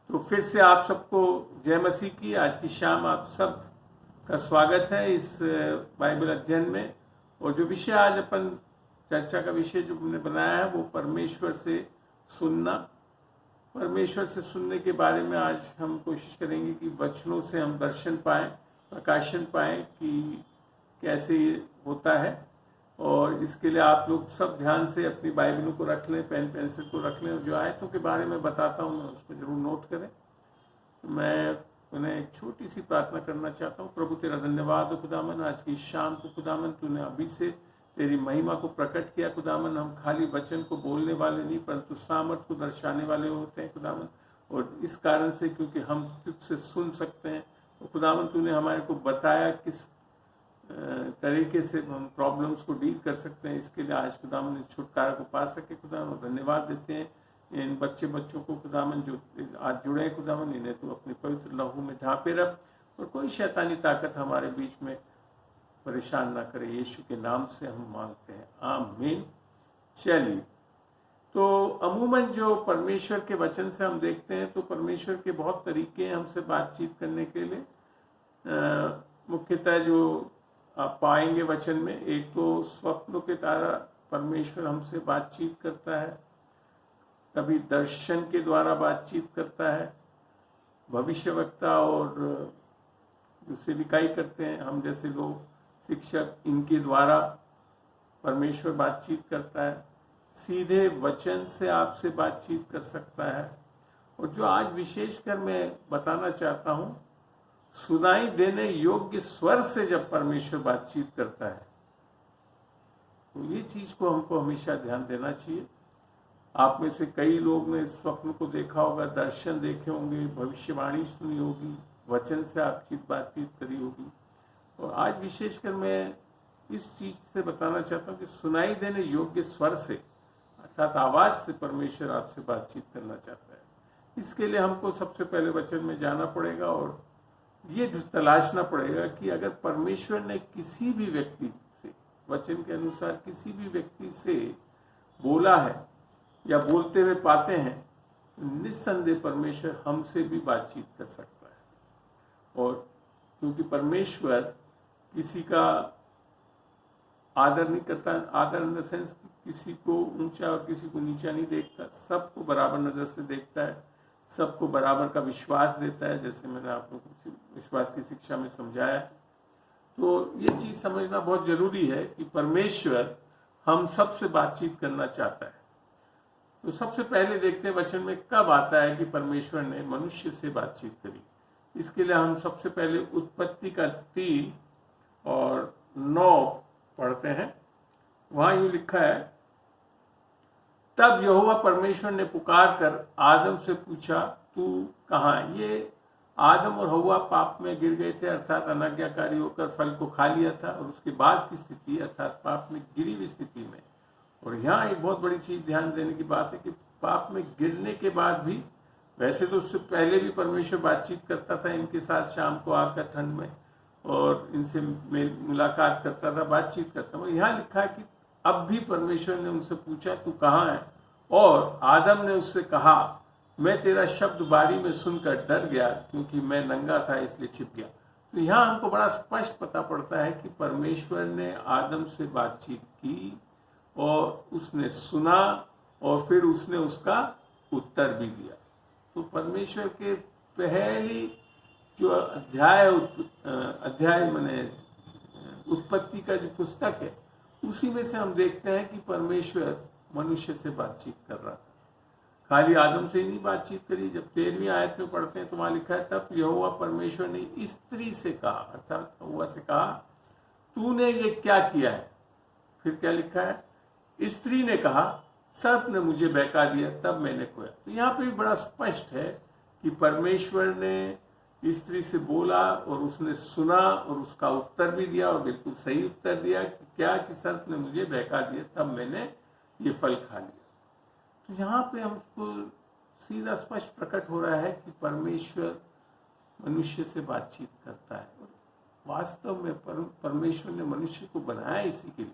तो फिर से आप सबको जय मसीह की। आज की शाम आप सब का स्वागत है इस बाइबल अध्ययन में। और जो विषय आज अपन चर्चा का विषय जो हमने बनाया है वो परमेश्वर से सुनना। परमेश्वर से सुनने के बारे में आज हम कोशिश करेंगे कि वचनों से हम दर्शन पाएं, प्रकाशन पाएं कि कैसे ये होता है। और इसके लिए आप लोग सब ध्यान से अपनी बाइबलों को रख लें, पेन पेंसिल को रख लें और जो आयतों के बारे में बताता हूँ मैं उसको जरूर नोट करें। मैं उन्हें एक छोटी सी प्रार्थना करना चाहता हूँ। प्रभु तेरा धन्यवाद हो खुदावन, आज की शाम को खुदावन तूने अभी से तेरी महिमा को प्रकट किया खुदावन। हम खाली वचन को बोलने वाले नहीं परंतु सामर्थ को दर्शाने वाले होते हैं खुदावन। और इस कारण से क्योंकि हम तुझसे सुन सकते हैं तो खुदावन तूने हमारे को बताया किस तरीके से हम प्रॉब्लम्स को डील कर सकते हैं। इसके लिए आज खुदावन इस छुटकारा को पा सके खुदावन। और धन्यवाद देते हैं इन बच्चों को खुदावन जो आज जुड़े हैं खुदावन, इन्हें तू अपने पवित्र लहू में ढांपे रख और कोई शैतानी ताकत हमारे बीच में परेशान ना करे। यीशु के नाम से हम मांगते हैं, आमीन। चलिए, तो अमूमन जो परमेश्वर के वचन से हम देखते हैं तो परमेश्वर के बहुत तरीके हैं हमसे बातचीत करने के लिए। मुख्यतः जो आप पाएंगे वचन में, एक तो स्वप्नों के द्वारा परमेश्वर हमसे बातचीत करता है, कभी दर्शन के द्वारा बातचीत करता है, भविष्यवक्ता और जो सेविकाई करते हैं हम जैसे लोग शिक्षक, इनके द्वारा परमेश्वर बातचीत करता है। सीधे वचन से आपसे बातचीत कर सकता है। और जो आज विशेषकर मैं बताना चाहता हूँ, सुनाई देने योग्य स्वर से जब परमेश्वर बातचीत करता है तो ये चीज को हमको हमेशा ध्यान देना चाहिए। आप में से कई लोग ने स्वप्न को देखा होगा, दर्शन देखे होंगे, भविष्यवाणी सुनी होगी, वचन से आपकी बातचीत करी होगी। और आज विशेषकर मैं इस चीज से बताना चाहता हूँ कि सुनाई देने योग्य स्वर से अर्थात आवाज से परमेश्वर आपसे बातचीत करना चाहता है। इसके लिए हमको सबसे पहले वचन में जाना पड़ेगा और ये तलाशना पड़ेगा कि अगर परमेश्वर ने किसी भी व्यक्ति से वचन के अनुसार किसी भी व्यक्ति से बोला है या बोलते हुए पाते हैं तो निस्संदेह परमेश्वर हमसे भी बातचीत कर सकता है। और क्योंकि परमेश्वर किसी का आदर नहीं करता, आदर इन द सेंस किसी को ऊंचा और किसी को नीचा नहीं देखता, सबको बराबर नजर से देखता है, सबको बराबर का विश्वास देता है, जैसे मैंने आप लोगों को विश्वास की शिक्षा में समझाया। तो ये चीज समझना बहुत जरूरी है कि परमेश्वर हम सबसे बातचीत करना चाहता है। तो सबसे पहले देखते हैं वचन में कब आता है कि परमेश्वर ने मनुष्य से बातचीत करी। इसके लिए हम सबसे पहले उत्पत्ति का 3 और 9 पढ़ते हैं। वहां यूं लिखा है, तब यहोवा परमेश्वर ने पुकार कर आदम से पूछा, तू कहाँ है? ये आदम और हव्वा पाप में गिर गए थे, अर्थात अनाज्ञाकारी होकर फल को खा लिया था और उसके बाद की स्थिति अर्थात पाप में गिरी हुई स्थिति में। और यहाँ एक बहुत बड़ी चीज ध्यान देने की बात है कि पाप में गिरने के बाद भी, वैसे तो उससे पहले भी परमेश्वर बातचीत करता था इनके साथ शाम को आकर ठंड में और इनसे मुलाकात करता था, बातचीत करता था। यहाँ लिखा है कि अब भी परमेश्वर ने उनसे पूछा, तू कहाँ है? और आदम ने उससे कहा, मैं तेरा शब्द बारी में सुनकर डर गया क्योंकि मैं नंगा था इसलिए छिप गया। तो यहाँ हमको बड़ा स्पष्ट पता पड़ता है कि परमेश्वर ने आदम से बातचीत की और उसने सुना और फिर उसने उसका उत्तर भी दिया। तो परमेश्वर के पहली जो अध्याय माने उत्पत्ति का जो पुस्तक है उसी में से हम देखते हैं कि परमेश्वर मनुष्य से बातचीत कर रहा था। खाली आदम से ही नहीं बातचीत करी। जब 13वीं आयत में पढ़ते हैं तो वहां लिखा है, तब यहोवा परमेश्वर ने स्त्री से कहा, अर्थात हव्वा से कहा, तूने ये क्या किया है? फिर क्या लिखा है? स्त्री ने कहा, सर्प ने मुझे बहका दिया तब मैंने खोया। तो यहाँ पे भी बड़ा स्पष्ट है कि परमेश्वर ने स्त्री से बोला और उसने सुना और उसका उत्तर भी दिया और बिल्कुल सही उत्तर दिया कि क्या कि सर्प ने मुझे बहका दिया तब मैंने ये फल खा लिया। तो यहाँ पे हमको सीधा स्पष्ट प्रकट हो रहा है कि परमेश्वर मनुष्य से बातचीत करता है। और वास्तव में परमेश्वर ने मनुष्य को बनाया इसी के लिए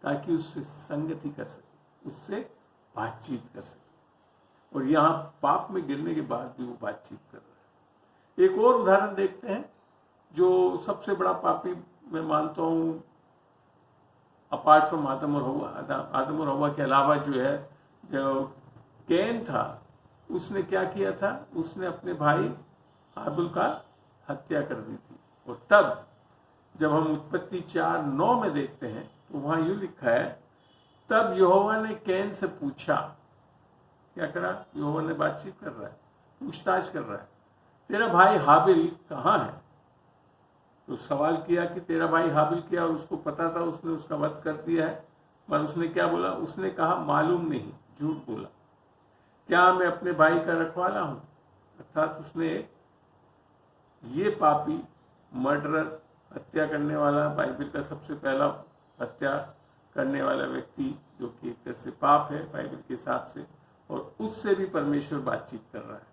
ताकि उससे संगति कर सके, उससे बातचीत कर सके। और यहाँ पाप में गिरने के बाद भी वो बातचीत कर रहा है। एक और उदाहरण देखते हैं जो सबसे बड़ा पापी मैं मानता हूँ अपार्ट फ्रॉम आदम और हवा के अलावा जो है, जो कैन था उसने क्या किया था, उसने अपने भाई हाबिल का हत्या कर दी थी। और तब जब हम उत्पत्ति 4:9 में देखते हैं तो वहां यूं लिखा है, तब यहोवा ने कैन से पूछा, क्या करा, यहोवा ने बातचीत कर रहा है, पूछताछ कर रहा है, तेरा भाई हाबिल कहाँ है। तो सवाल किया कि तेरा भाई हाबिल किया, और उसको पता था उसने उसका वध कर दिया है, पर उसने क्या बोला, उसने कहा मालूम नहीं, झूठ बोला, क्या मैं अपने भाई का रखवाला हूं। अर्थात उसने ये पापी मर्डरर, हत्या करने वाला, बाइबल का सबसे पहला हत्या करने वाला व्यक्ति, जो कि एक तरह से पाप है बाइबल के हिसाब से, और उससे भी परमेश्वर बातचीत कर रहा है।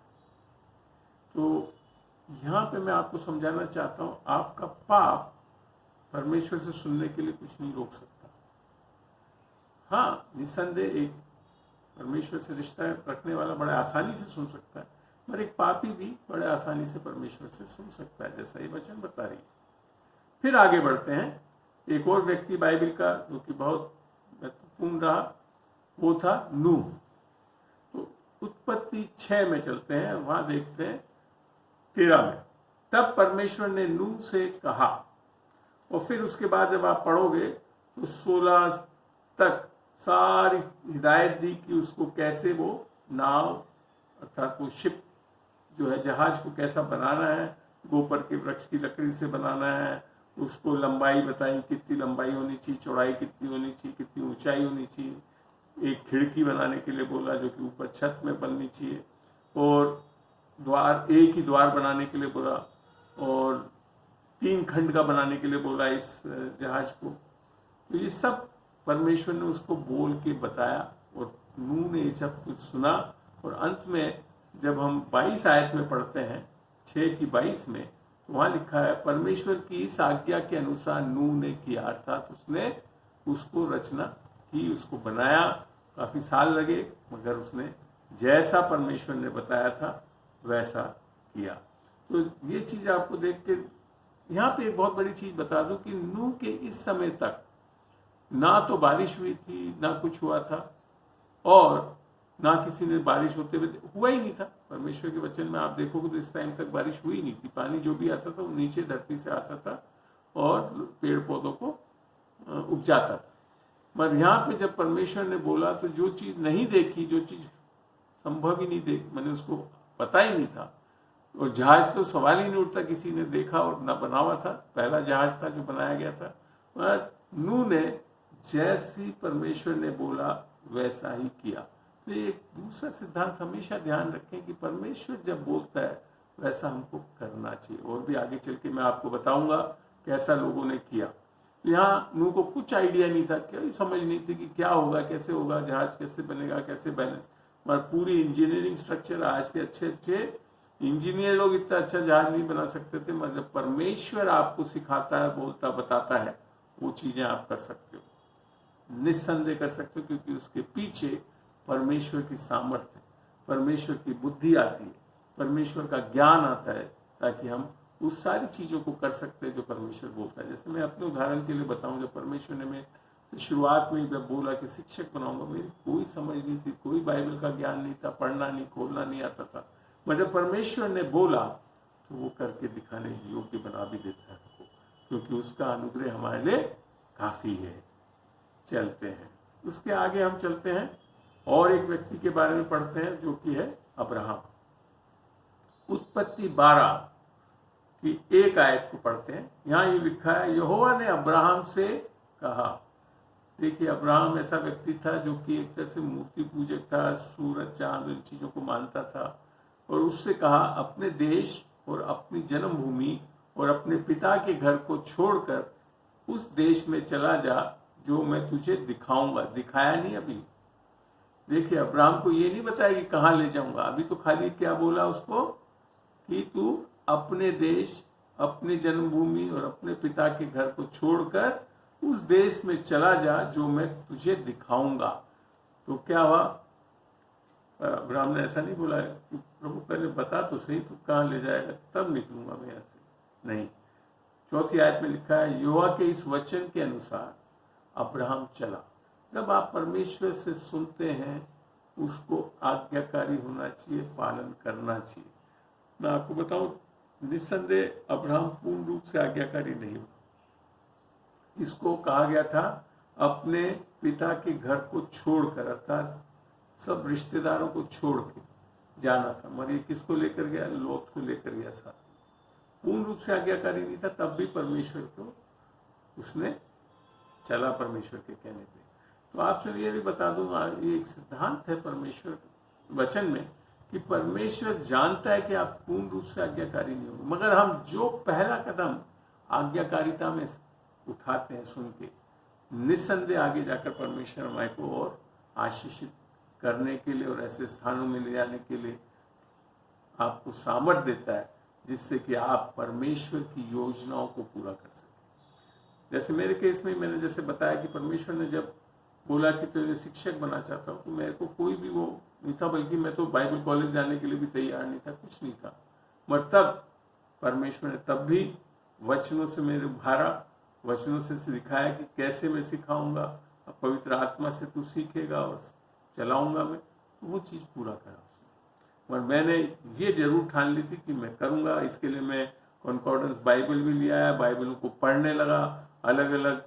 तो यहाँ पे मैं आपको समझाना चाहता हूँ, आपका पाप परमेश्वर से सुनने के लिए कुछ नहीं रोक सकता। हाँ, निस्संदेह एक परमेश्वर से रिश्ता रखने वाला बड़े आसानी से सुन सकता है, पर एक पापी भी बड़े आसानी से परमेश्वर से सुन सकता है, जैसा ये वचन बता रही है। फिर आगे बढ़ते हैं, एक और व्यक्ति बाइबल का जो कि बहुत महत्वपूर्ण रहा, वो था नूह। तो उत्पत्ति 6 में चलते हैं, वहां देखते हैं 13 में, तब परमेश्वर ने नूह से कहा, और फिर उसके बाद जब आप पढ़ोगे तो 16 तक सारी हिदायत दी कि उसको कैसे वो नाव अर्थात वो शिप जो है, जहाज को कैसा बनाना है, गोपर के वृक्ष की लकड़ी से बनाना है, उसको लंबाई बताई, कितनी लंबाई होनी चाहिए, चौड़ाई कितनी होनी चाहिए, कितनी ऊंचाई होनी चाहिए, एक खिड़की बनाने के लिए बोला जो कि ऊपर छत में बननी चाहिए, और द्वार, एक ही द्वार बनाने के लिए बोला, और 3 खंड का बनाने के लिए बोला इस जहाज को। तो ये सब परमेश्वर ने उसको बोल के बताया, और नूह ने ये सब कुछ सुना। और अंत में जब हम 22 आयत में पढ़ते हैं, 6 की 22 में, तो वहां लिखा है, परमेश्वर की इस आज्ञा के अनुसार नूह ने किया, अर्थात उसने उसको रचना की, उसको बनाया, काफी साल लगे, मगर उसने जैसा परमेश्वर ने बताया था वैसा किया। तो ये चीज आपको देख के यहाँ पे एक बहुत बड़ी चीज बता दूं कि नूह के इस समय तक ना तो बारिश हुई थी, ना कुछ हुआ था, और ना किसी ने बारिश होते हुए हुआ ही नहीं था। परमेश्वर के वचन में आप देखोगे तो इस टाइम तक बारिश हुई नहीं थी, पानी जो भी आता था वो नीचे धरती से आता था और पेड़ पौधों को उपजाता था। मगर यहाँ पे जब परमेश्वर ने बोला तो जो चीज नहीं देखी, जो चीज संभव ही नहीं देख, मैंने उसको पता ही नहीं था, और जहाज तो सवाल ही नहीं उठता किसी ने देखा और ना बना हुआ था, पहला जहाज था जो बनाया गया था। मगर नूह ने जैसी परमेश्वर ने बोला वैसा ही किया। तो एक दूसरा सिद्धांत हमेशा ध्यान रखें कि परमेश्वर जब बोलता है वैसा हमको करना चाहिए। और भी आगे चल के मैं आपको बताऊंगा कैसा लोगों ने किया। तो यहाँ नूह को कुछ आइडिया नहीं था, कोई समझ नहीं थी कि क्या होगा, कैसे होगा, जहाज कैसे बनेगा, कैसे बैलेंस, मगर पूरी इंजीनियरिंग स्ट्रक्चर, आज के अच्छे अच्छे इंजीनियर लोग इतना अच्छा जहाज नहीं बना सकते थे, मगर जब परमेश्वर आपको सिखाता है, बोलता, बताता है, वो चीजें आप कर सकते हो, निस्संदेह कर सकते हो, क्योंकि उसके पीछे परमेश्वर की सामर्थ्य, परमेश्वर की बुद्धि आती है, परमेश्वर का ज्ञान आता है, ताकि हम उस सारी चीजों को कर सकते हैं जो परमेश्वर बोलता है। जैसे मैं अपने उदाहरण के लिए बताऊं, जब परमेश्वर ने मैं शुरुआत में जब बोला कि शिक्षक बनाऊंगा, मेरी कोई समझ नहीं थी, कोई बाइबल का ज्ञान नहीं था, पढ़ना नहीं, खोलना नहीं आता था, मगर जब परमेश्वर ने बोला तो वो करके दिखाने योग्य बना भी देता है हमको, क्योंकि उसका अनुग्रह हमारे लिए काफी है। चलते हैं, उसके आगे हम चलते हैं और एक व्यक्ति के बारे में पढ़ते हैं जो कि है अब्राहम। उत्पत्ति 12 की 1 आयत को पढ़ते हैं। यहाँ ये लिखा है, यहोवा ने अब्राहम से कहा। देखिए, अब्राहम ऐसा व्यक्ति था जो कि एक तरह से मूर्ति पूजक था, सूरज चांद इन चीजों को मानता था, और उससे कहा, अपने देश और अपनी जन्मभूमि और अपने पिता के घर को छोड़कर उस देश में चला जा जो मैं तुझे दिखाऊंगा। दिखाया नहीं अभी। देखिए, अब्राहम को ये नहीं बताया कि कहाँ ले जाऊंगा, अभी तो खाली क्या बोला उसको कि तू अपने देश, अपने जन्मभूमि और अपने पिता के घर को छोड़कर उस देश में चला जा जो मैं तुझे दिखाऊंगा। तो क्या हुआ, अब्राहम ने ऐसा नहीं बोला कि प्रभु पहले बता तो सही तू कहाँ ले जाएगा तब निकलूंगा मैं यहाँ से, नहीं। चौथी आयत में लिखा है यहोवा के इस वचन के अनुसार अब्राहम चला। जब आप परमेश्वर से सुनते हैं उसको आज्ञाकारी होना चाहिए, पालन करना चाहिए। मैं आपको बताऊं, निस्संदेह अब्राहम पूर्ण रूप से आज्ञाकारी नहीं हुआ। इसको कहा गया था अपने पिता के घर को छोड़कर, अर्थात सब रिश्तेदारों को छोड़ के जाना था। मगर ये किसको लेकर गया? लोत को लेकर गया साथ। पूर्ण रूप से आज्ञाकारी नहीं था, तब भी परमेश्वर को उसने चला परमेश्वर के कहने पे। तो आपसे ये भी बता दूंगा, ये एक सिद्धांत है परमेश्वर वचन में कि परमेश्वर जानता है कि आप पूर्ण रूप से आज्ञाकारी नहीं होंगे, मगर हम जो पहला कदम आज्ञाकारिता में उठाते हैं सुन के, निस्संदेह आगे जाकर परमेश्वर हमारे को और आशीषित करने के लिए और ऐसे स्थानों में ले जाने के लिए आपको सामर्थ्य देता है जिससे कि आप परमेश्वर की योजनाओं को पूरा कर सकें। जैसे मेरे केस में मैंने जैसे बताया कि परमेश्वर ने जब बोला कि तुझे शिक्षक बनना चाहता हूँ, तो मेरे को कोई भी वो नहीं था, बल्कि मैं तो बाइबल कॉलेज जाने के लिए भी तैयार नहीं था, कुछ नहीं था। मगर तब परमेश्वर ने तब भी वचनों से मेरे उभारा, वचनों से दिखाया कि कैसे मैं सिखाऊंगा, पवित्र आत्मा से तू सीखेगा और चलाऊंगा मैं, तो वो चीज़ पूरा करा उसने। और मैंने ये जरूर ठान ली थी कि मैं करूंगा। इसके लिए मैं कॉन्कॉर्डेंस बाइबल भी लिया है, बाइबलों को पढ़ने लगा, अलग अलग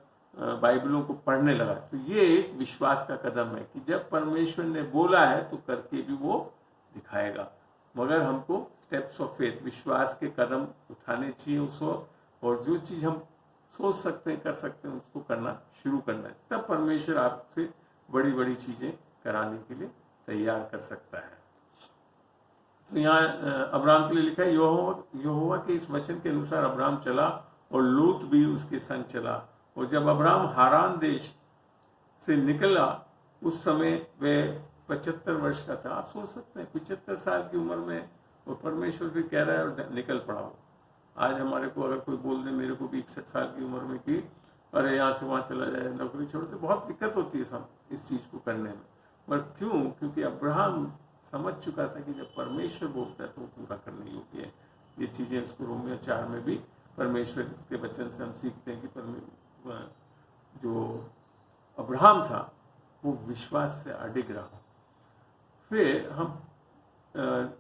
बाइबलों को पढ़ने लगा। तो ये एक विश्वास का कदम है कि जब परमेश्वर ने बोला है तो करके भी वो दिखाएगा। मगर हमको स्टेप्स ऑफ फेथ, विश्वास के कदम उठाने चाहिए उस वक्त, और जो चीज़ हम सोच सकते हैं कर सकते हैं उसको करना शुरू करना है, तब परमेश्वर आपसे बड़ी बड़ी चीज़ें कराने के लिए तैयार कर सकता है। तो यहाँ अब्राहम के लिए लिखा है यहोवा के इस वचन के अनुसार अब्राहम चला और लूत भी उसके संग चला। और जब अब्राहम हारान देश से निकला उस समय वह 75 वर्ष का था। आप सोच सकते हैं 75 साल की उम्र में वो परमेश्वर भी कह रहा है और निकल पड़ा हो। आज हमारे को अगर कोई बोल दे मेरे को भी 61 साल की उम्र में कि अरे यहाँ से वहाँ चला जाए, नौकरी छोड़ दे, बहुत दिक्कत होती है सब इस चीज़ को करने में। पर क्यों? क्योंकि अब्राहम समझ चुका था कि जब परमेश्वर बोलता है तो वो पूरा करने योग्य है। ये चीज़ें उसको रोमियो 4 में भी परमेश्वर के वचन से हम सीखते हैं कि जो अब्राहम था वो विश्वास से अडिग रहा। फिर हम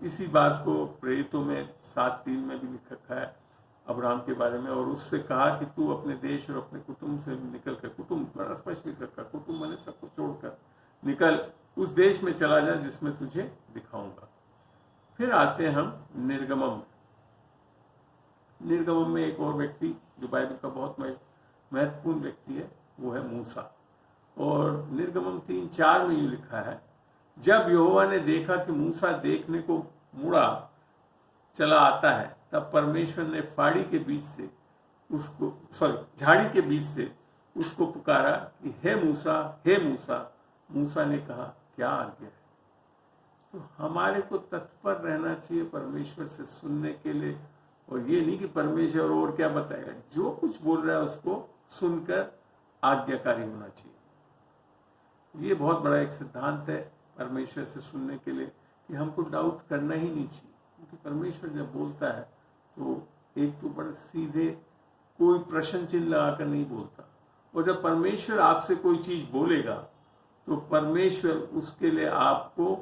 इसी बात को प्रेरितों में 7:3 में भी लिख रखा है अब्राहम के बारे में, और उससे कहा कि तू अपने देश और अपने कुटुंब से निकल कर, कुटुंब बड़ा स्पष्ट लिख रखा, कुटुंब मैंने सबको छोड़कर निकल उस देश में चला जा जिसमें तुझे दिखाऊंगा। फिर आते हैं हम निर्गमम। निर्गमम में एक और व्यक्ति जो बाइबल का बहुत महत्वपूर्ण व्यक्ति है वो है मूसा। और निर्गमम 3:4 में ये लिखा है, जब यहोवा ने देखा कि मूसा देखने को मुड़ा चला आता है, तब परमेश्वर ने झाड़ी के बीच से उसको पुकारा कि हे मूसा, हे मूसा। मूसा ने कहा क्या आज्ञा है? तो हमारे को तत्पर रहना चाहिए परमेश्वर से सुनने के लिए, और ये नहीं कि परमेश्वर और क्या बताएगा, जो कुछ बोल रहा है उसको सुनकर आज्ञाकारी होना चाहिए। ये बहुत बड़ा एक सिद्धांत है परमेश्वर से सुनने के लिए कि हमको डाउट करना ही नहीं चाहिए, क्योंकि परमेश्वर जब बोलता है तो एक तो बड़े सीधे कोई प्रश्न चिन्ह लगाकर नहीं बोलता, और जब परमेश्वर आपसे कोई चीज बोलेगा तो परमेश्वर उसके लिए आपको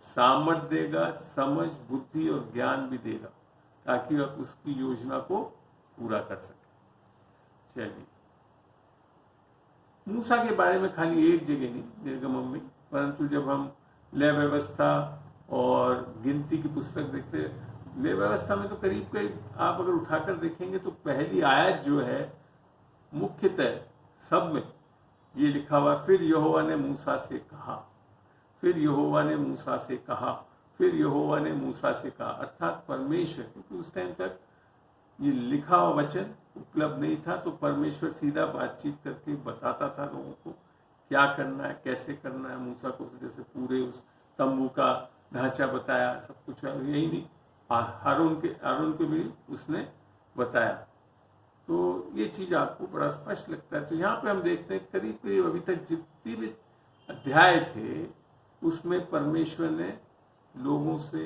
सामर्थ देगा, समझ, बुद्धि और ज्ञान भी देगा, ताकि आप उसकी योजना को पूरा कर सकें। चलिए, मूसा के बारे में खाली एक जगह नहीं निर्गमम में, परंतु जब हम लय व्यवस्था और गिनती की पुस्तक देखते हैं, लय व्यवस्था में तो करीब आप अगर उठाकर देखेंगे तो पहली आयत जो है मुख्यतः सब में ये लिखा हुआ, फिर यहोवा ने मूसा से कहा, फिर यहोवा ने मूसा से कहा, फिर यहोवा ने मूसा से कहा, अर्थात परमेश्वर, क्योंकि उस टाइम तक ये लिखा हुआ वचन उपलब्ध नहीं था, तो परमेश्वर सीधा बातचीत करके बताता था लोगों को क्या करना है, कैसे करना है। मूसा को जैसे पूरे उस तंबू का ढांचा बताया, सब कुछ, यही नहीं हारून के भी उसने बताया। तो ये चीज आपको बड़ा स्पष्ट लगता है। तो यहाँ पे हम देखते हैं करीब अभी तक जितने भी अध्याय थे उसमें परमेश्वर ने लोगों से,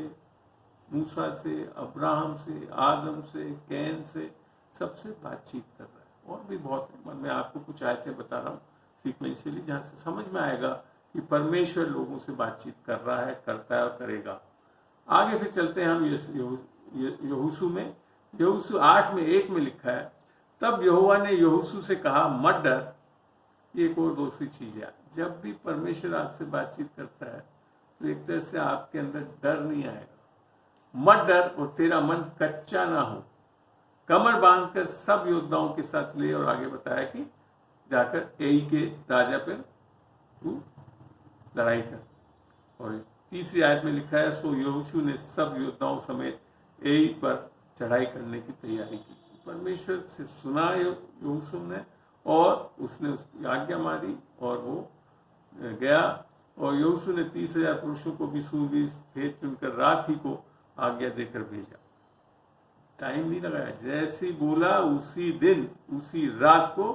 मूसा से, अब्राहम से, आदम से, कैन से, सबसे बातचीत कर रहा है। और भी बहुत है, मैं आपको कुछ आयतें बता रहा हूँ सीक्वेंशियली, जहाँ से समझ में आएगा कि परमेश्वर लोगों से बातचीत कर रहा है, करता है और करेगा। आगे फिर चलते हैं हम यहोशू में। यहोशू 8:1 में लिखा है, तब यहोवा ने यहोशू से कहा, मत डर। एक और दूसरी चीज है, जब भी परमेश्वर आपसे बातचीत करता है तो एक तरह से आपके अंदर डर नहीं आएगा। मत डर और तेरा मन कच्चा ना हो, कमर बांधकर सब योद्धाओं के साथ ले। और आगे बताया कि जाकर एई के राजा पर तू लड़ाई कर। और तीसरी आयत में लिखा है, सो यहोशू ने सब योद्धाओं समेत एई पर चढ़ाई करने की तैयारी की। परमेश्वर से सुना यहोशू ने और उसने उसकी आज्ञा मारी और वो गया। और यहोशू ने 30,000 पुरुषों को भी सूरवीर भेद चुनकर रात ही को आज्ञा देकर भेजा। टाइम नहीं लगाया, जैसे ही बोला उसी दिन उसी रात को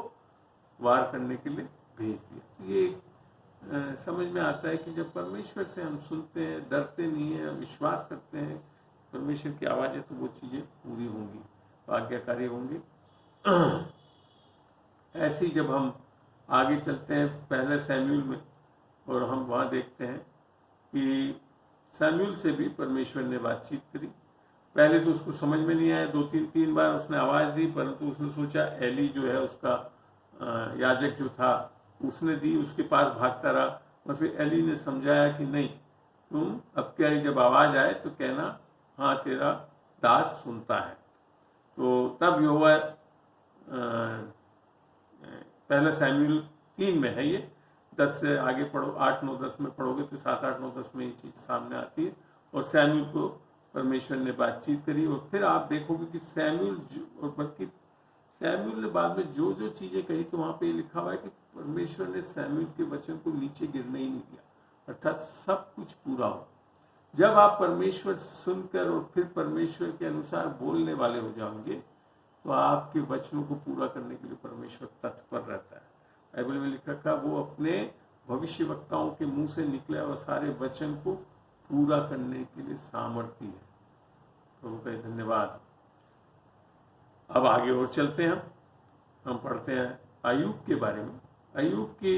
वार करने के लिए भेज दिया। ये समझ में आता है कि जब परमेश्वर से हम सुनते हैं, डरते नहीं हैं, विश्वास करते हैं परमेश्वर की आवाज़ है, तो वो चीज़ें पूरी होंगी, आज्ञाकारी होंगी। ऐसे ही जब हम आगे चलते हैं पहले सैमुएल में, और हम वहाँ देखते हैं कि सैमुएल से भी परमेश्वर ने बातचीत करी। पहले तो उसको समझ में नहीं आया, 2-3 बार उसने आवाज़ दी, परंतु उसने सोचा एली जो है उसका याजक जो था उसने दी, उसके पास भागता रहा। और फिर एली ने समझाया कि नहीं, तुम अब क्या, जब आवाज़ आए तो कहना हाँ तेरा दास सुनता है। तो तब यहोवा, पहला सैमुएल 3 में है ये, 10 से आगे पढ़ो, 8, 9, 10 में पढ़ोगे तो 7, 8, 9, 10 में ये चीज़ सामने आती है। और सैमुएल को परमेश्वर ने बातचीत करी। और फिर आप देखोगे कि सैमुएल, और बल्कि सैमुएल ने बाद में जो जो चीज़ें कही, तो वहाँ पे लिखा हुआ है कि परमेश्वर ने सैमुएल के वचन को नीचे गिरने ही नहीं दिया, अर्थात सब कुछ पूरा हो। जब आप परमेश्वर सुनकर और फिर परमेश्वर के अनुसार बोलने वाले हो जाओगे, तो आपके वचनों को पूरा करने के लिए परमेश्वर तत्पर रहता है। बाइबल में लिखा था, वो अपने भविष्यवक्ताओं के मुंह से निकले और सारे वचन को पूरा करने के लिए सामर्थ्य है। प्रभु का धन्यवाद। अब आगे और चलते हैं, हम पढ़ते हैं अय्यूब के बारे में। अय्यूब के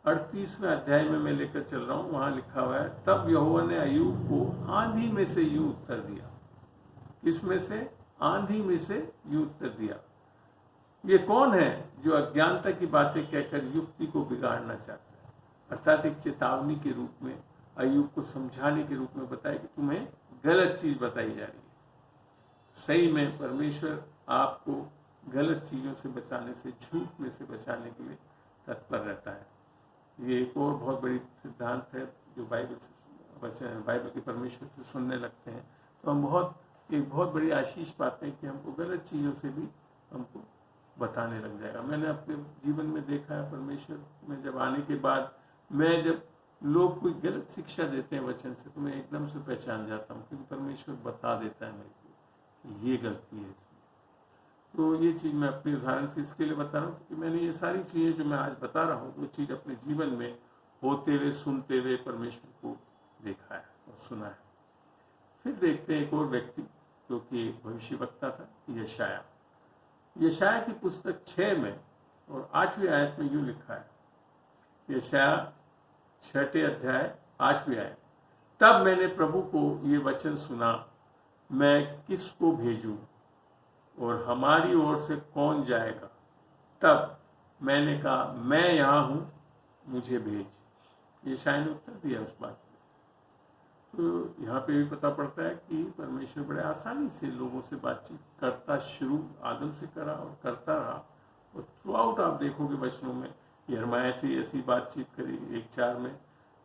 38वें अध्याय में मैं लेकर चल रहा हूँ। वहाँ लिखा हुआ है, तब यहोवा ने अय्यूब को आंधी में से यूं उत्तर दिया। इसमें से आंधी में से यूं उत्तर दिया, ये कौन है जो अज्ञानता की बातें कहकर युक्ति को बिगाड़ना चाहता है। अर्थात एक चेतावनी के रूप में, अय्यूब को समझाने के रूप में बताया कि तुम्हें गलत चीज बताई जा रही है। सही में परमेश्वर आपको गलत चीजों से बचाने से, झूठ में से बचाने के लिए तत्पर रहता है। ये एक और बहुत बड़ी सिद्धांत है जो बाइबल के परमेश्वर से सुनने लगते हैं तो हम एक बहुत बड़ी आशीष पाते हैं कि हमको गलत चीज़ों से भी हमको बताने लग जाएगा। मैंने अपने जीवन में देखा है, परमेश्वर में जब आने के बाद मैं जब लोग कोई गलत शिक्षा देते हैं वचन से, तो मैं एकदम से पहचान जाता हूँ, क्योंकि परमेश्वर बता देता है मेरे को कि ये गलती है। तो ये चीज़ मैं अपने उदाहरण से इसके लिए बता रहा हूँ क्योंकि मैंने ये सारी चीज़ें जो मैं आज बता रहा हूँ, वो चीज़ अपने जीवन में होते हुए, सुनते हुए परमेश्वर को देखा है और सुना है। फिर देखते हैं एक और व्यक्ति जो कि भविष्यवक्ता था, यशाया। यशाया की पुस्तक 6 में और 8वीं आयत में यूँ लिखा है, यशाया 6 अध्याय 8वीं आयत, तब मैंने प्रभु को ये वचन सुना, मैं किसको भेजूं और हमारी ओर से कौन जाएगा। तब मैंने कहा, मैं यहाँ हूँ, मुझे भेज। यशाया ने उत्तर दिया उस बात पे। तो यहाँ पे भी पता पड़ता है कि परमेश्वर बड़े आसानी से लोगों से बातचीत करता, शुरू आदम से करा और करता रहा। और थ्रू आउट आप देखोगे वचनों में यिर्मयाह से ऐसी बातचीत करी। 1:4 में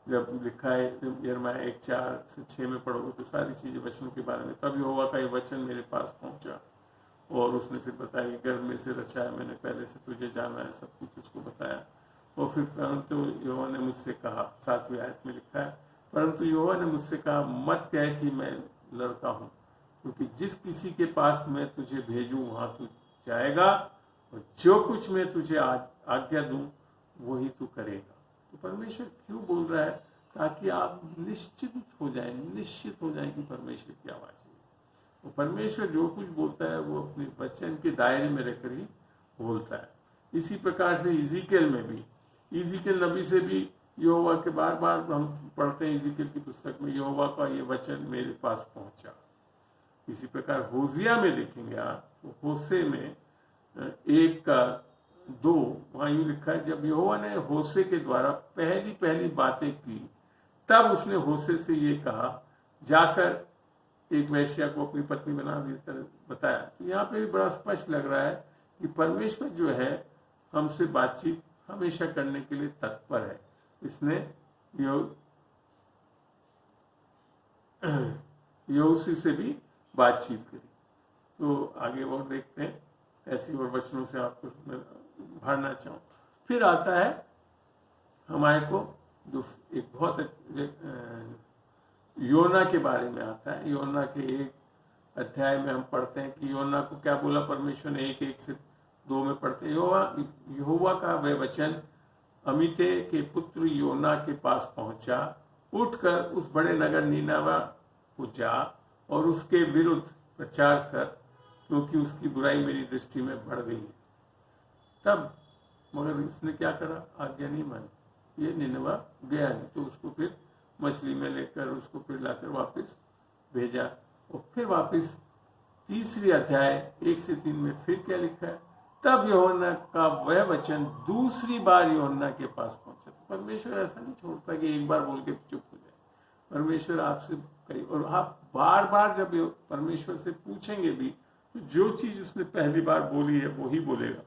जब लिखा है, यिर्मयाह 1:4 से 6 में पढ़ोगे तो सारी चीज़ें वचनों के बारे में। तब यहोवा का ये वचन मेरे पास पहुँचा और उसने फिर बताया कि गर्भ में से रचा है, मैंने पहले से तुझे जाना है, सब कुछ उसको बताया। और फिर परंतु यहोवा ने मुझसे कहा, 7वीं आयत में लिखा है, परंतु यहोवा ने मुझसे कहा, मत कह कि मैं लड़का हूँ, क्योंकि जिस किसी के पास मैं तुझे भेजूँ वहाँ तू जाएगा और जो कुछ मैं तुझे आज्ञा दूँ वही तू करेगा। तो परमेश्वर क्यों बोल रहा है ताकि आप निश्चित हो जाएं कि परमेश्वर की आवाज़ है। वो परमेश्वर जो कुछ बोलता है वो अपने वचन के दायरे में रहकर ही बोलता है। इसी प्रकार से इज़ीकेल में भी, इज़ीकेल नबी से भी यहोवा के बार बार हम पढ़ते हैं इज़ीकेल की पुस्तक में, यहोवा का ये वचन मेरे पास पहुंचा। इसी प्रकार होसिया में देखेंगे आप, तो होशे में 1:2 वहां यूं लिखा है, जब यहोवा ने होशे के द्वारा पहली बातें की, तब उसने होशे से ये कहा, जाकर एक वेश्या को अपनी पत्नी बना देकर बताया। तो यहाँ पे भी बड़ा स्पष्ट लग रहा है कि परमेश्वर जो है हमसे बातचीत हमेशा करने के लिए तत्पर है। इसने यहोशू से भी बातचीत करी। तो आगे और देखते हैं, ऐसी और वचनों से आपको भरना चाहूँ। फिर आता है हमारे को जो एक बहुत योना के बारे में आता है। योना के 1 अध्याय में हम पढ़ते हैं कि योना को क्या बोला परमेश्वर ने, 1:1 से 2 में पढ़ते हैं, यहोवा का वह वचन अमित्ते के पुत्र योना के पास पहुंचा, उठकर उस बड़े नगर नीनवा को जा और उसके विरुद्ध प्रचार कर, क्योंकि उसकी बुराई मेरी दृष्टि में बढ़ गई है। तब मगर इसने क्या करा, आज्ञा नहीं मानी, ये निनवा गया नहीं। तो उसको फिर मछली में लेकर उसको फिर लाकर वापस भेजा। और फिर वापस 3 अध्याय 1 से 3 में फिर क्या लिखा है, तब यूहन्ना का वह वचन दूसरी बार यूहन्ना के पास पहुंचा। तो परमेश्वर ऐसा नहीं छोड़ता कि एक बार बोल के चुप हो जाए। परमेश्वर आपसे कई, और आप बार बार जब परमेश्वर से पूछेंगे भी, तो जो चीज उसने पहली बार बोली है वो ही बोलेगा।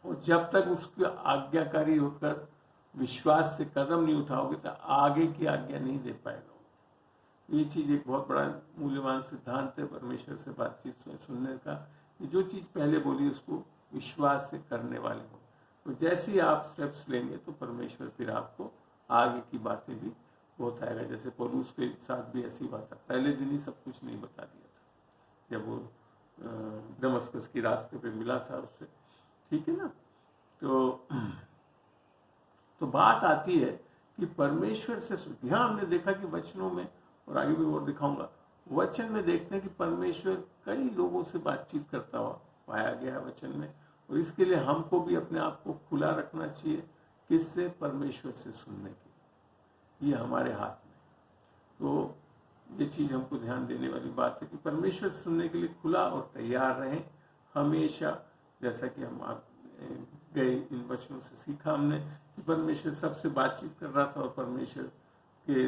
और जब तक उसके आज्ञाकारी होकर विश्वास से कदम नहीं उठाओगे तो आगे की आज्ञा नहीं दे पाएगा। ये चीज एक बहुत बड़ा मूल्यवान सिद्धांत है परमेश्वर से बातचीत सुनने का, कि जो चीज पहले बोली उसको विश्वास से करने वाले हो। तो जैसे ही आप स्टेप्स लेंगे तो परमेश्वर फिर आपको आगे की बातें भी बहुत आएगा। जैसे पौलुस के साथ भी ऐसी बात है, पहले दिन ही सब कुछ नहीं बता दिया था जब वो दमस्कस की रास्ते पे मिला था उससे, ठीक है ना। तो बात आती है कि परमेश्वर से यहाँ हमने देखा कि वचनों में, और आगे भी और दिखाऊंगा, वचन में देखते हैं कि परमेश्वर कई लोगों से बातचीत करता हुआ पाया गया है वचन में। और इसके लिए हमको भी अपने आप को खुला रखना चाहिए, किससे, परमेश्वर से सुनने के। ये हमारे हाथ में। तो ये चीज हमको ध्यान देने वाली बात है कि परमेश्वर से सुनने के लिए खुला और तैयार रहें हमेशा। जैसा कि हम आप गए इन वचनों से सीखा हमने कि परमेश्वर सबसे बातचीत कर रहा था, और परमेश्वर के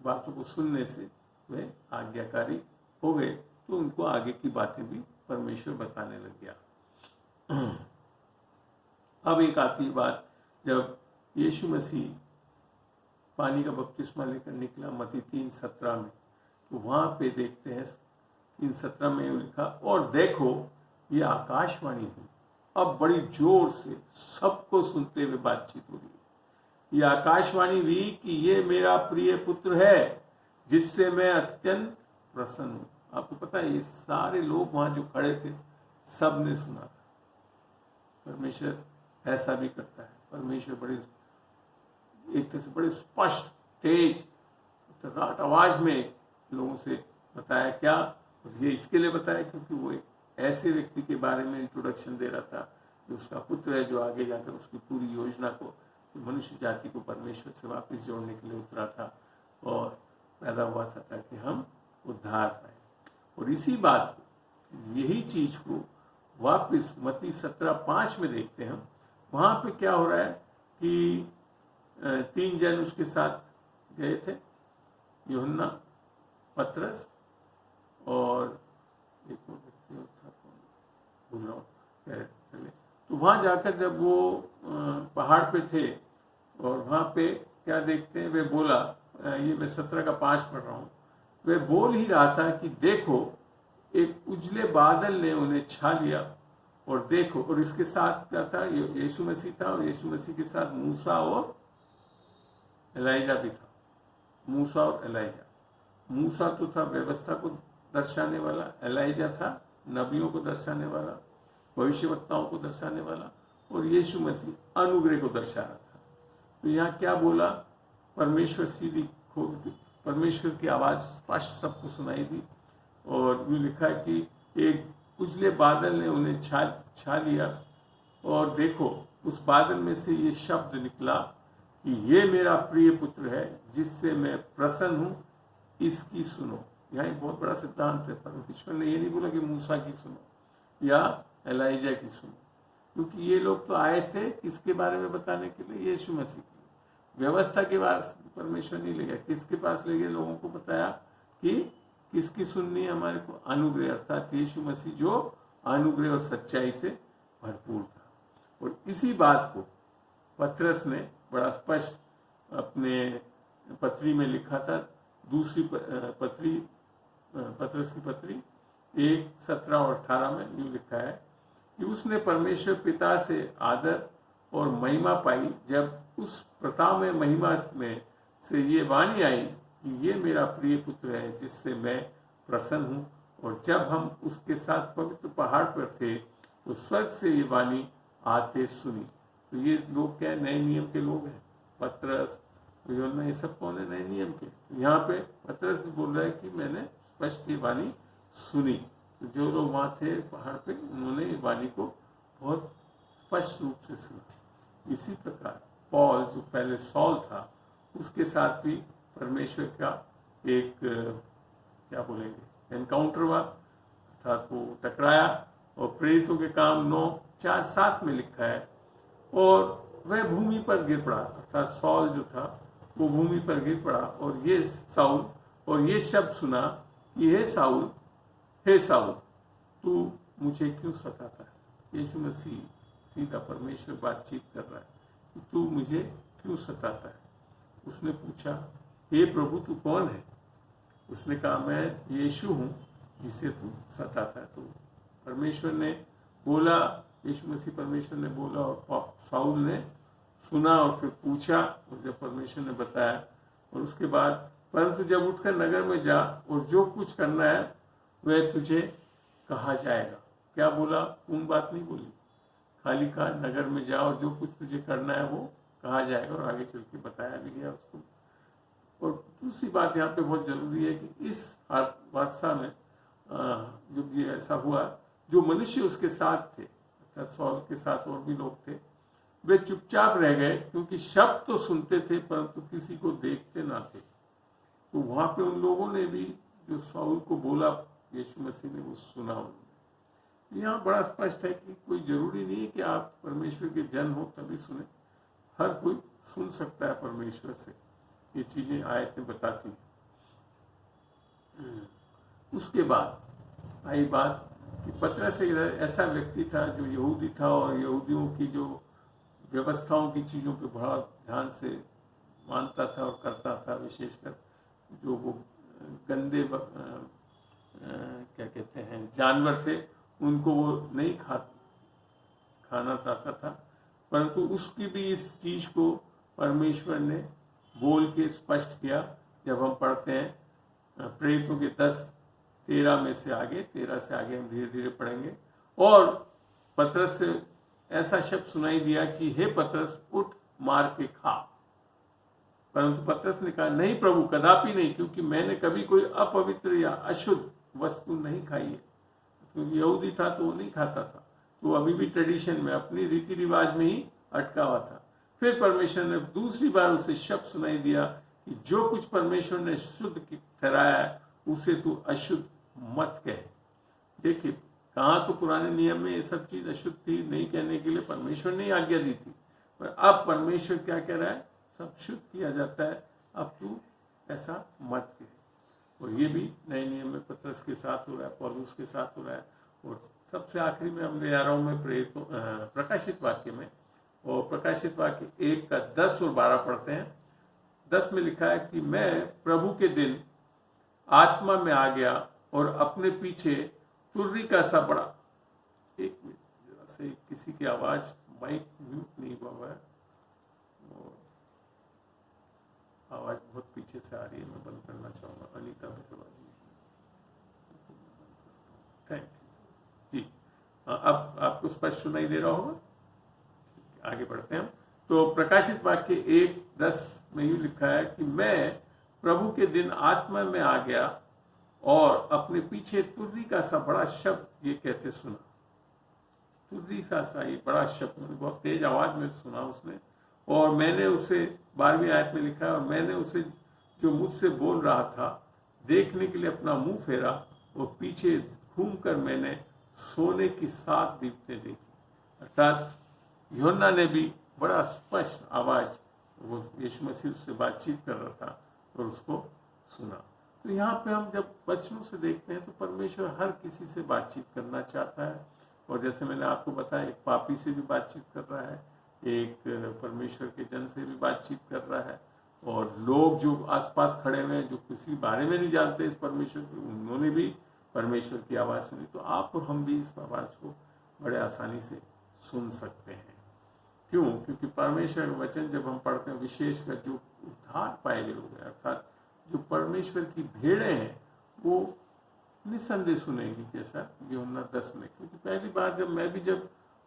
बातों को सुनने से वे आज्ञाकारी हो गए, तो उनको आगे की बातें भी परमेश्वर बताने लग गया। अब एक आती बात, जब यीशु मसीह पानी का बपतिस्मा लेकर निकला मत्ती 3:17 में, तो वहां पे देखते हैं 3:17 में लिखा, और देखो ये आकाशवाणी हुई। अब बड़ी जोर से सबको सुनते हुए बातचीत हो रही है। ये आकाशवाणी हुई कि ये मेरा प्रिय पुत्र है, जिससे मैं अत्यंत प्रसन्न हूं। आपको पता है ये सारे लोग वहां जो खड़े थे सब ने सुना था। परमेश्वर ऐसा भी करता है। परमेश्वर बड़े एक तरह से बड़े स्पष्ट तेज राट आवाज में लोगों से बताया क्या, और ये इसके लिए बताया क्योंकि वो एक ऐसे व्यक्ति के बारे में इंट्रोडक्शन दे रहा था जो उसका पुत्र है, जो आगे जाकर उसकी पूरी योजना को, मनुष्य जाति को परमेश्वर से वापस जोड़ने के लिए उतरा था और पैदा हुआ था ताकि हम उद्धार पाए। और इसी बात को, यही चीज को वापस मत्ती 17:5 में देखते हैं हम। वहां पे क्या हो रहा है कि 3 जन उसके साथ गए थे, यूहन्ना, पतरस और एक और व्यक्ति था, भूल रहा हूँ, चले। तो वहां जाकर जब वो पहाड़ पे थे और वहां पे क्या देखते हैं, वे बोला, ये मैं 17:5 पढ़ रहा हूँ, वे बोल ही रहा था कि देखो एक उजले बादल ने उन्हें छा लिया, और देखो, और इसके साथ क्या था, यीशु मसीह था, और यीशु मसीह के साथ मूसा और एलाइजा भी था। मूसा और एलाइजा, मूसा तो था व्यवस्था को दर्शाने वाला, एलाइजा था नबियों को दर्शाने वाला, भविष्यवक्ताओं को दर्शाने वाला, और यीशु मसीह अनुग्रह को दर्शा रहा था। तो यहाँ क्या बोला परमेश्वर सीधी खोल परमेश्वर की आवाज़ स्पष्ट सबको सुनाई दी। और यूँ लिखा है कि एक उजले बादल ने उन्हें छा लिया और देखो उस बादल में से ये शब्द निकला कि ये मेरा प्रिय पुत्र है जिससे मैं प्रसन्न हूँ, इसकी सुनो। यहाँ एक बहुत बड़ा सिद्धांत है। परमेश्वर ने ये नहीं बोला कि मूसा की सुनो या एलाइजा की सुनो, क्योंकि ये लोग तो आए थे किसके बारे में बताने के लिए? यीशु मसीह की। व्यवस्था के पास परमेश्वर नहीं ले गया, किसके पास ले गए? लोगों को बताया कि किसकी सुननी है हमारे को? अनुग्रह, अर्थात यीशु मसीह जो अनुग्रह और सच्चाई से भरपूर था। और इसी बात को पतरस ने बड़ा स्पष्ट अपने पत्री में लिखा था। दूसरी पत्री, पतरस की पत्री 1:17 और 18 में यूँ लिखा है कि उसने परमेश्वर पिता से आदर और महिमा पाई जब उस प्रताप में महिमा में से ये वाणी आई कि ये मेरा प्रिय पुत्र है जिससे मैं प्रसन्न हूँ। और जब हम उसके साथ पवित्र पहाड़ पर थे तो स्वर्ग से ये वाणी आते सुनी। तो ये लोग क्या है? नए नियम के लोग हैं। पतरस, यूहन्ना, ये सब कौन है? नए नियम के। यहाँ पे पतरस भी बोल रहा है कि मैंने स्पष्ट ये वाणी सुनी। तो जो लोग वहाँ थे पहाड़ पे, उन्होंने ये वाणी को बहुत स्पष्ट रूप से सुना। इसी प्रकार पॉल, जो पहले सॉल था, उसके साथ भी परमेश्वर का एक क्या बोलेंगे एनकाउंटर हुआ, अर्थात वो टकराया। और प्रेरितों के काम 9:4-7 में लिखा है और वह भूमि पर गिर पड़ा, अर्थात सॉल जो था वो भूमि पर गिर पड़ा और ये साउल, और ये शब्द सुना कि हे साउल, हे साउल, तू मुझे क्यों सताता है? यीशु मसीह सीधा परमेश्वर बातचीत कर रहा है कि तू मुझे क्यों सताता है? उसने पूछा, हे प्रभु तू कौन है? उसने कहा, मैं यीशु हूँ जिसे तू सताता है। तो परमेश्वर ने बोला, यीशु मसीह परमेश्वर ने बोला और साउल ने सुना और फिर पूछा, और जब परमेश्वर ने बताया, और उसके बाद परंतु जब उठकर नगर में जा और जो कुछ करना है वह तुझे कहा जाएगा। क्या बोला? पूर्ण बात नहीं बोली, खाली कहा नगर में जा और जो कुछ तुझे करना है वो कहा जाएगा, और आगे चल के बताया भी गया उसको। और दूसरी बात यहाँ पे बहुत जरूरी है कि इस हादसा में जब ये ऐसा हुआ, जो मनुष्य उसके साथ थे, अर्थात सॉल के साथ और भी लोग थे, वे चुपचाप रह गए क्योंकि शब्द तो सुनते थे परंतु किसी को देखते ना थे। तो वहाँ पे उन लोगों ने भी जो साउल को बोला यीशु मसीह ने, वो सुना उन्होंने। यहाँ बड़ा स्पष्ट है कि कोई जरूरी नहीं है कि आप परमेश्वर के जन हो तभी सुने, हर कोई सुन सकता है परमेश्वर से। ये चीजें आयतें बताती हैं। उसके बाद आई बात कि पतरस एक ऐसा व्यक्ति था जो यहूदी था और यहूदियों की जो व्यवस्थाओं की चीज़ों पे बड़ा ध्यान से मानता था और करता था। विशेषकर जो वो गंदे क्या कहते हैं जानवर थे, उनको वो नहीं खाना चाहता था। परंतु उसकी भी इस चीज़ को परमेश्वर ने बोल के स्पष्ट किया। जब हम पढ़ते हैं प्रेरितों के 10:13 में से आगे, 13 से आगे हम धीरे धीरे पढ़ेंगे। और पतरस से ऐसा शब्द सुनाई दिया कि हे पतरस, उठ, मार के खा। परंतु पतरस ने कहा, नहीं प्रभु, कदापि नहीं, क्योंकि मैंने कभी कोई अपवित्र या अशुद्ध वस्तु नहीं खाई है। क्योंकि यहूदी था तो वो नहीं खाता था, तो अभी भी ट्रेडिशन में, अपनी रीति रिवाज में ही अटका हुआ था। फिर परमेश्वर ने दूसरी बार उसे शब्द सुनाई दिया कि जो कुछ परमेश्वर ने शुद्ध ठहराया है उसे तू अशुद्ध मत कह। देखिए, कहाँ तो पुराने नियम में ये सब चीज अशुद्ध थी, नहीं कहने के लिए परमेश्वर ने आज्ञा दी थी, पर अब परमेश्वर क्या कह रहा है? सब शुद्ध किया जाता है, अब तू ऐसा मत कह। और ये भी नए नियम में पतरस के साथ हो रहा है, पौलुस के साथ हो रहा है। और सबसे आखिरी में हम ले आ रहा हूँ मैं प्रकाशित वाक्य में, और प्रकाशित वाक्य 1:10 और 12 पढ़ते हैं। 10 में लिखा है कि मैं प्रभु के दिन आत्मा में आ गया और अपने पीछे तुर्री का सा बड़ा, एक मिनट जरा से, किसी की आवाज माइक म्यूट नहीं हुआ है, आवाज बहुत पीछे से आ रही है, मैं बंद करना चाहूंगा। अनीता भट्टवाजी, थैंक यू जी। अब आपको स्पष्ट सुनाई दे रहा होगा? आगे बढ़ते हैं हम। तो प्रकाशित वाक्य 1:10 में यूँ लिखा है कि मैं प्रभु के दिन आत्मा में आ गया और अपने पीछे तुर्री का सा बड़ा शब्द ये कहते सुना। तुर्री सा ये बड़ा शब्द बहुत तेज आवाज में सुना उसने, और मैंने उसे 12वीं आयत में लिखा है, और मैंने उसे जो मुझसे बोल रहा था देखने के लिए अपना मुंह फेरा और पीछे घूमकर मैंने सोने की 7 दीपतें देखी। अर्थात यूहन्ना ने भी बड़ा स्पष्ट आवाज, वो यीशु मसीह से बातचीत कर रहा था और उसको सुना। तो यहाँ पे हम जब वचनों से देखते हैं तो परमेश्वर हर किसी से बातचीत करना चाहता है, और जैसे मैंने आपको बताया एक पापी से भी बातचीत कर रहा है, एक परमेश्वर के जन से भी बातचीत कर रहा है, और लोग जो आसपास खड़े हुए हैं जो किसी बारे में नहीं जानते इस परमेश्वर के, उन्होंने भी परमेश्वर की आवाज़ सुनी। तो आप और हम भी इस आवाज़ को बड़े आसानी से सुन सकते हैं। क्यों? क्योंकि परमेश्वर का वचन जब हम पढ़ते हैं, विशेषकर जो उद्धार पाए हुए लोग हैं, अर्थात जो परमेश्वर की भेड़ें हैं, वो निस्संदेह सुनेंगी। जैसा यूहन्ना 10 में, क्योंकि पहली बार जब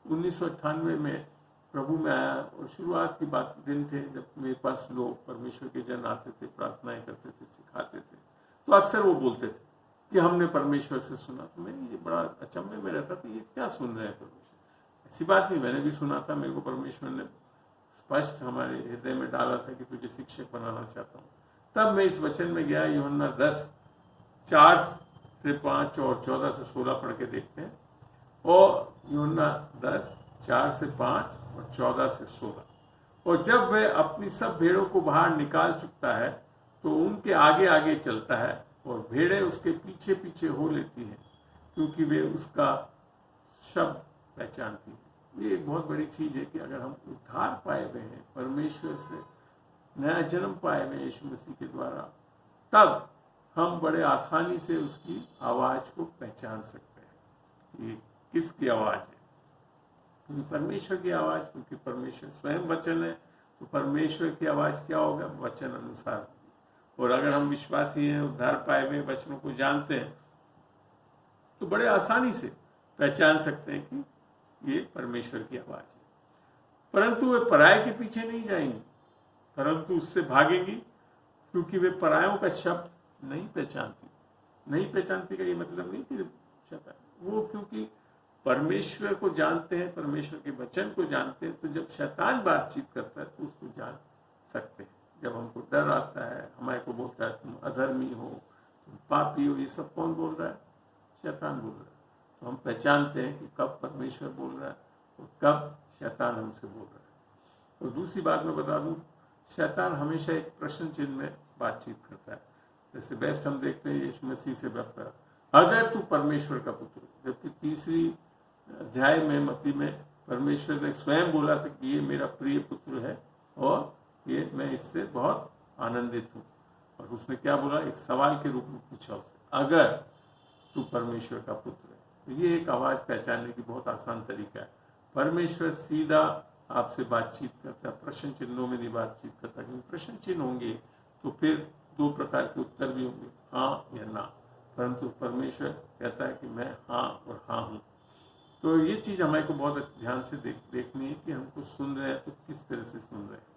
1998 में प्रभु में आया, और शुरुआत की बात दिन थे जब मेरे पास लोग परमेश्वर के जन आते थे, प्रार्थनाएं करते थे, सिखाते थे, तो अक्सर वो बोलते थे कि हमने परमेश्वर से सुना। तो मैं ये बड़ा अचंभे में रहता था, ये क्या सुन रहे हैं परमेश्वर। ऐसी बात नहीं, मैंने भी सुना था, मेरे को परमेश्वर ने स्पष्ट हमारे हृदय में डाला था कि तुझे शिक्षक बनाना चाहता हूँ। तब मैं इस वचन में गया, यूहन्ना 10 4 से 5 और 14 से 16 पढ़ के देखते हैं। और यूहन्ना 10 4 से 5 और 14 से 16। और जब वह अपनी सब भेड़ों को बाहर निकाल चुकता है तो उनके आगे आगे चलता है, और भेड़ें उसके पीछे पीछे हो लेती हैं, क्योंकि वे उसका शब्द पहचानती हैं। ये एक बहुत बड़ी चीज़ है कि अगर हम उद्धार पाए हुए हैं, परमेश्वर से नया जन्म पाए हुए यीशु मसीह के द्वारा, तब हम बड़े आसानी से उसकी आवाज़ को पहचान सकते हैं ये किसकी आवाज़ है। क्योंकि परमेश्वर की आवाज़, क्योंकि परमेश्वर स्वयं वचन है, तो परमेश्वर की आवाज़ क्या होगा? वचन अनुसार। और अगर हम विश्वासी हैं, उद्धार पाए हुए वचनों को जानते हैं, तो बड़े आसानी से पहचान सकते हैं कि ये परमेश्वर की आवाज़ है। परंतु वे पराये के पीछे नहीं जाएंगी, परंतु उससे भागेंगी, क्योंकि वे परायों का शब्द नहीं पहचानती। नहीं पहचानती का ये मतलब नहीं कि शैतान, वो क्योंकि परमेश्वर को जानते हैं, परमेश्वर के वचन को जानते हैं, तो जब शैतान बातचीत करता है तो उसको जान सकते हैं। जब हमको डर आता है, हमारे को बोलता है तुम अधर्मी हो, तुम पापी हो, ये सब कौन बोल रहा है? शैतान बोल रहा है। तो हम पहचानते हैं कि कब परमेश्वर बोल रहा है और कब शैतान हमसे बोल रहा है। और दूसरी बात मैं बता दूं, शैतान हमेशा एक प्रश्न चिन्ह में बातचीत करता है। जैसे बेस्ट हम देखते हैं यीशु मसीह से कहता है, अगर तू परमेश्वर का पुत्र, जबकि 3 अध्याय में मत्ती में परमेश्वर ने स्वयं बोला था कि ये मेरा प्रिय पुत्र है और ये मैं इससे बहुत आनंदित हूँ। और उसने क्या बोला? एक सवाल के रूप में पूछा उससे, अगर तू परमेश्वर का पुत्र है। तो ये एक आवाज़ पहचानने की बहुत आसान तरीका है। परमेश्वर सीधा आपसे बातचीत करता है, प्रश्न चिन्हों में नहीं बातचीत करता, क्योंकि प्रश्न चिन्ह होंगे तो फिर 2 प्रकार के उत्तर भी होंगे, हाँ या ना। परंतु परमेश्वर कहता है कि मैं हाँ और हाँ हूँ। तो ये चीज़ हमारे को बहुत ध्यान से देखनी है कि हमको सुन रहे हैं तो किस तरह से सुन रहे हैं।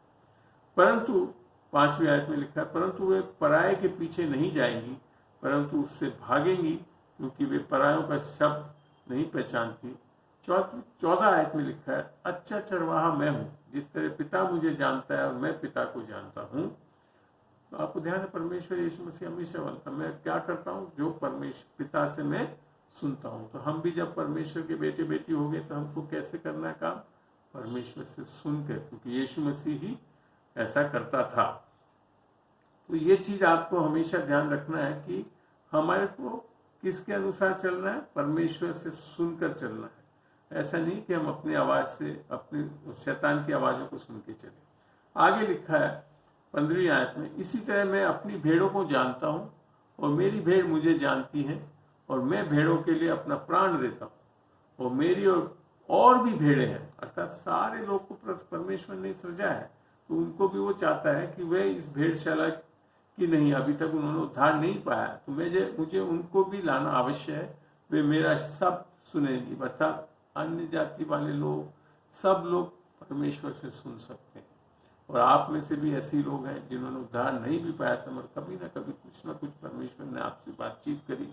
परंतु 5वीं आयत में लिखा है, परंतु वे पराये के पीछे नहीं जाएंगी, परंतु उससे भागेंगी, क्योंकि वे परायों का शब्द नहीं पहचानती। 14 आयत में लिखा है, अच्छा चरवाहा मैं हूँ, जिस तरह पिता मुझे जानता है और मैं पिता को जानता हूँ। तो आपको ध्यान है, परमेश्वर यीशु मसीह हमेशा बोलता, मैं क्या करता हूँ? जो परमेश्वर पिता से मैं सुनता हूँ। तो हम भी जब परमेश्वर के बेटे बेटी हो गए तो हमको कैसे करना है काम? परमेश्वर से सुनकर, क्योंकि यीशु मसीह ही ऐसा करता था। तो ये चीज आपको हमेशा ध्यान रखना है कि हमारे को किसके अनुसार चलना है? परमेश्वर से सुनकर चलना है। ऐसा नहीं कि हम अपनी आवाज से, अपनी शैतान की आवाजों को सुन के चले। आगे लिखा है 15वीं आयत में, इसी तरह मैं अपनी भेड़ों को जानता हूँ और मेरी भेड़ मुझे जानती है, और मैं भेड़ों के लिए अपना प्राण देता हूँ। और मेरी और भी भेड़ें हैं, अर्थात सारे लोग को परमेश्वर ने सृजा है, तो उनको भी वो चाहता है कि वे इस भेड़शाला की नहीं, अभी तक उन्होंने उद्धार नहीं पाया, तो मुझे उनको भी लाना आवश्यक है। वे मेरा सब सुनेंगी, अर्थात अन्य जाति वाले लोग, सब लोग परमेश्वर से सुन सकते हैं। और आप में से भी ऐसे लोग हैं जिन्होंने उद्धार नहीं भी पाया था, मगर कभी ना कभी कुछ ना कुछ परमेश्वर ने आपसे बातचीत करी,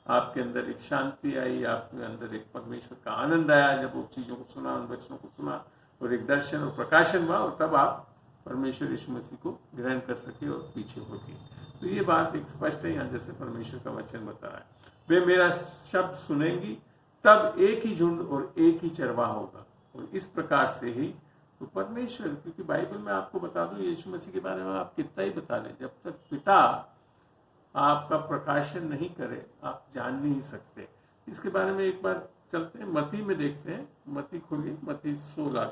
आपके अंदर एक शांति आई, आपके अंदर एक परमेश्वर का आनंद आया जब वो चीज़ों को सुना, उन वचनों को सुना, और एक दर्शन और प्रकाशन हुआ, और तब आप परमेश्वर यीशु मसीह को ग्रहण कर सके और पीछे हो गए। तो ये बात एक स्पष्ट है यहाँ, जैसे परमेश्वर का वचन बता रहा है, वे मेरा शब्द सुनेंगी, तब एक ही झुंड और एक ही चरवाहा होगा। और इस प्रकार से ही तो परमेश्वर, क्योंकि बाइबल में आपको बता दूं यीशु मसीह के बारे में आप कितना ही बता लें, जब तक पिता आपका प्रकाशन नहीं करे आप जान नहीं सकते। इसके बारे में एक बार चलते हैं, मत्ती में देखते हैं। मत्ती खोलिए, मत्ती 16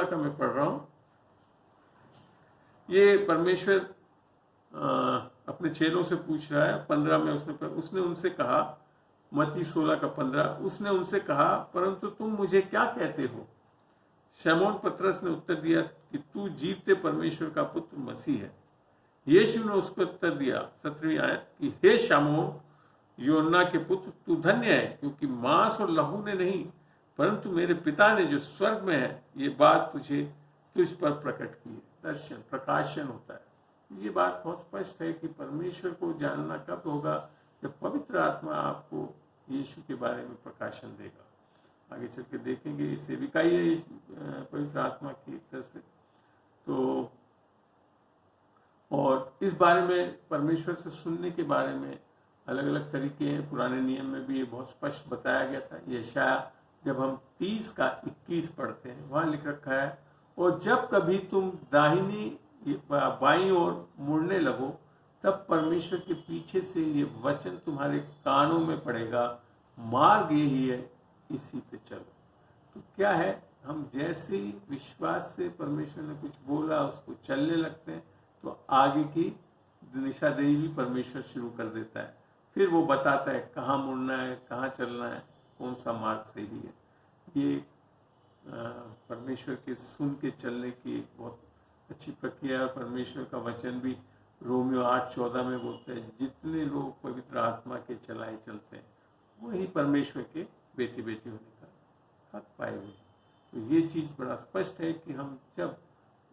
का मैं पढ़ रहा हूं। ये परमेश्वर अपने चेलों से पूछ रहा है। 15 में उसने उनसे कहा, मत्ती 16 का 15, उसने उनसे कहा, परंतु तुम मुझे क्या कहते हो? शमौन पतरस ने उत्तर दिया कि तू जीवते परमेश्वर का पुत्र मसीह है। यीशु ने उसको उत्तर दिया, 17वीं आयत, कि हे शमौन योना के पुत्र, तू धन्य है, क्योंकि मांस और लहू ने नहीं परंतु मेरे पिता ने जो स्वर्ग में है ये बात तुझ पर प्रकट की है। दर्शन, प्रकाशन होता है। ये बात बहुत स्पष्ट है कि परमेश्वर को जानना कब होगा? जब पवित्र आत्मा आपको यीशु के बारे में प्रकाशन देगा। आगे चल के देखेंगे, ये सेविका ही है इस पवित्र आत्मा की तरह से। तो और इस बारे में परमेश्वर से सुनने के बारे में अलग अलग तरीके हैं। पुराने नियम में भी ये बहुत स्पष्ट बताया गया था। यशाया जब हम 30 का 21 पढ़ते हैं, वहां लिख रखा है, और जब कभी तुम दाहिनी बाईं ओर मुड़ने लगो, तब परमेश्वर के पीछे से ये वचन तुम्हारे कानों में पड़ेगा, मार्ग यही है, इसी पे चलो। तो क्या है, हम जैसे ही विश्वास से परमेश्वर ने कुछ बोला उसको चलने लगते हैं, तो आगे की दिशादेही भी परमेश्वर शुरू कर देता है। फिर वो बताता है कहाँ मुड़ना है, कहाँ चलना है, कौन सा मार्ग सही है। ये परमेश्वर के सुन के चलने की एक बहुत अच्छी प्रक्रिया है। परमेश्वर का वचन भी रोमियो 8:14 में बोलते हैं, जितने लोग पवित्र आत्मा के चलाए चलते हैं वही परमेश्वर के बेटे बेटी होने का हक पाए हुए। तो ये चीज़ बड़ा स्पष्ट है कि हम जब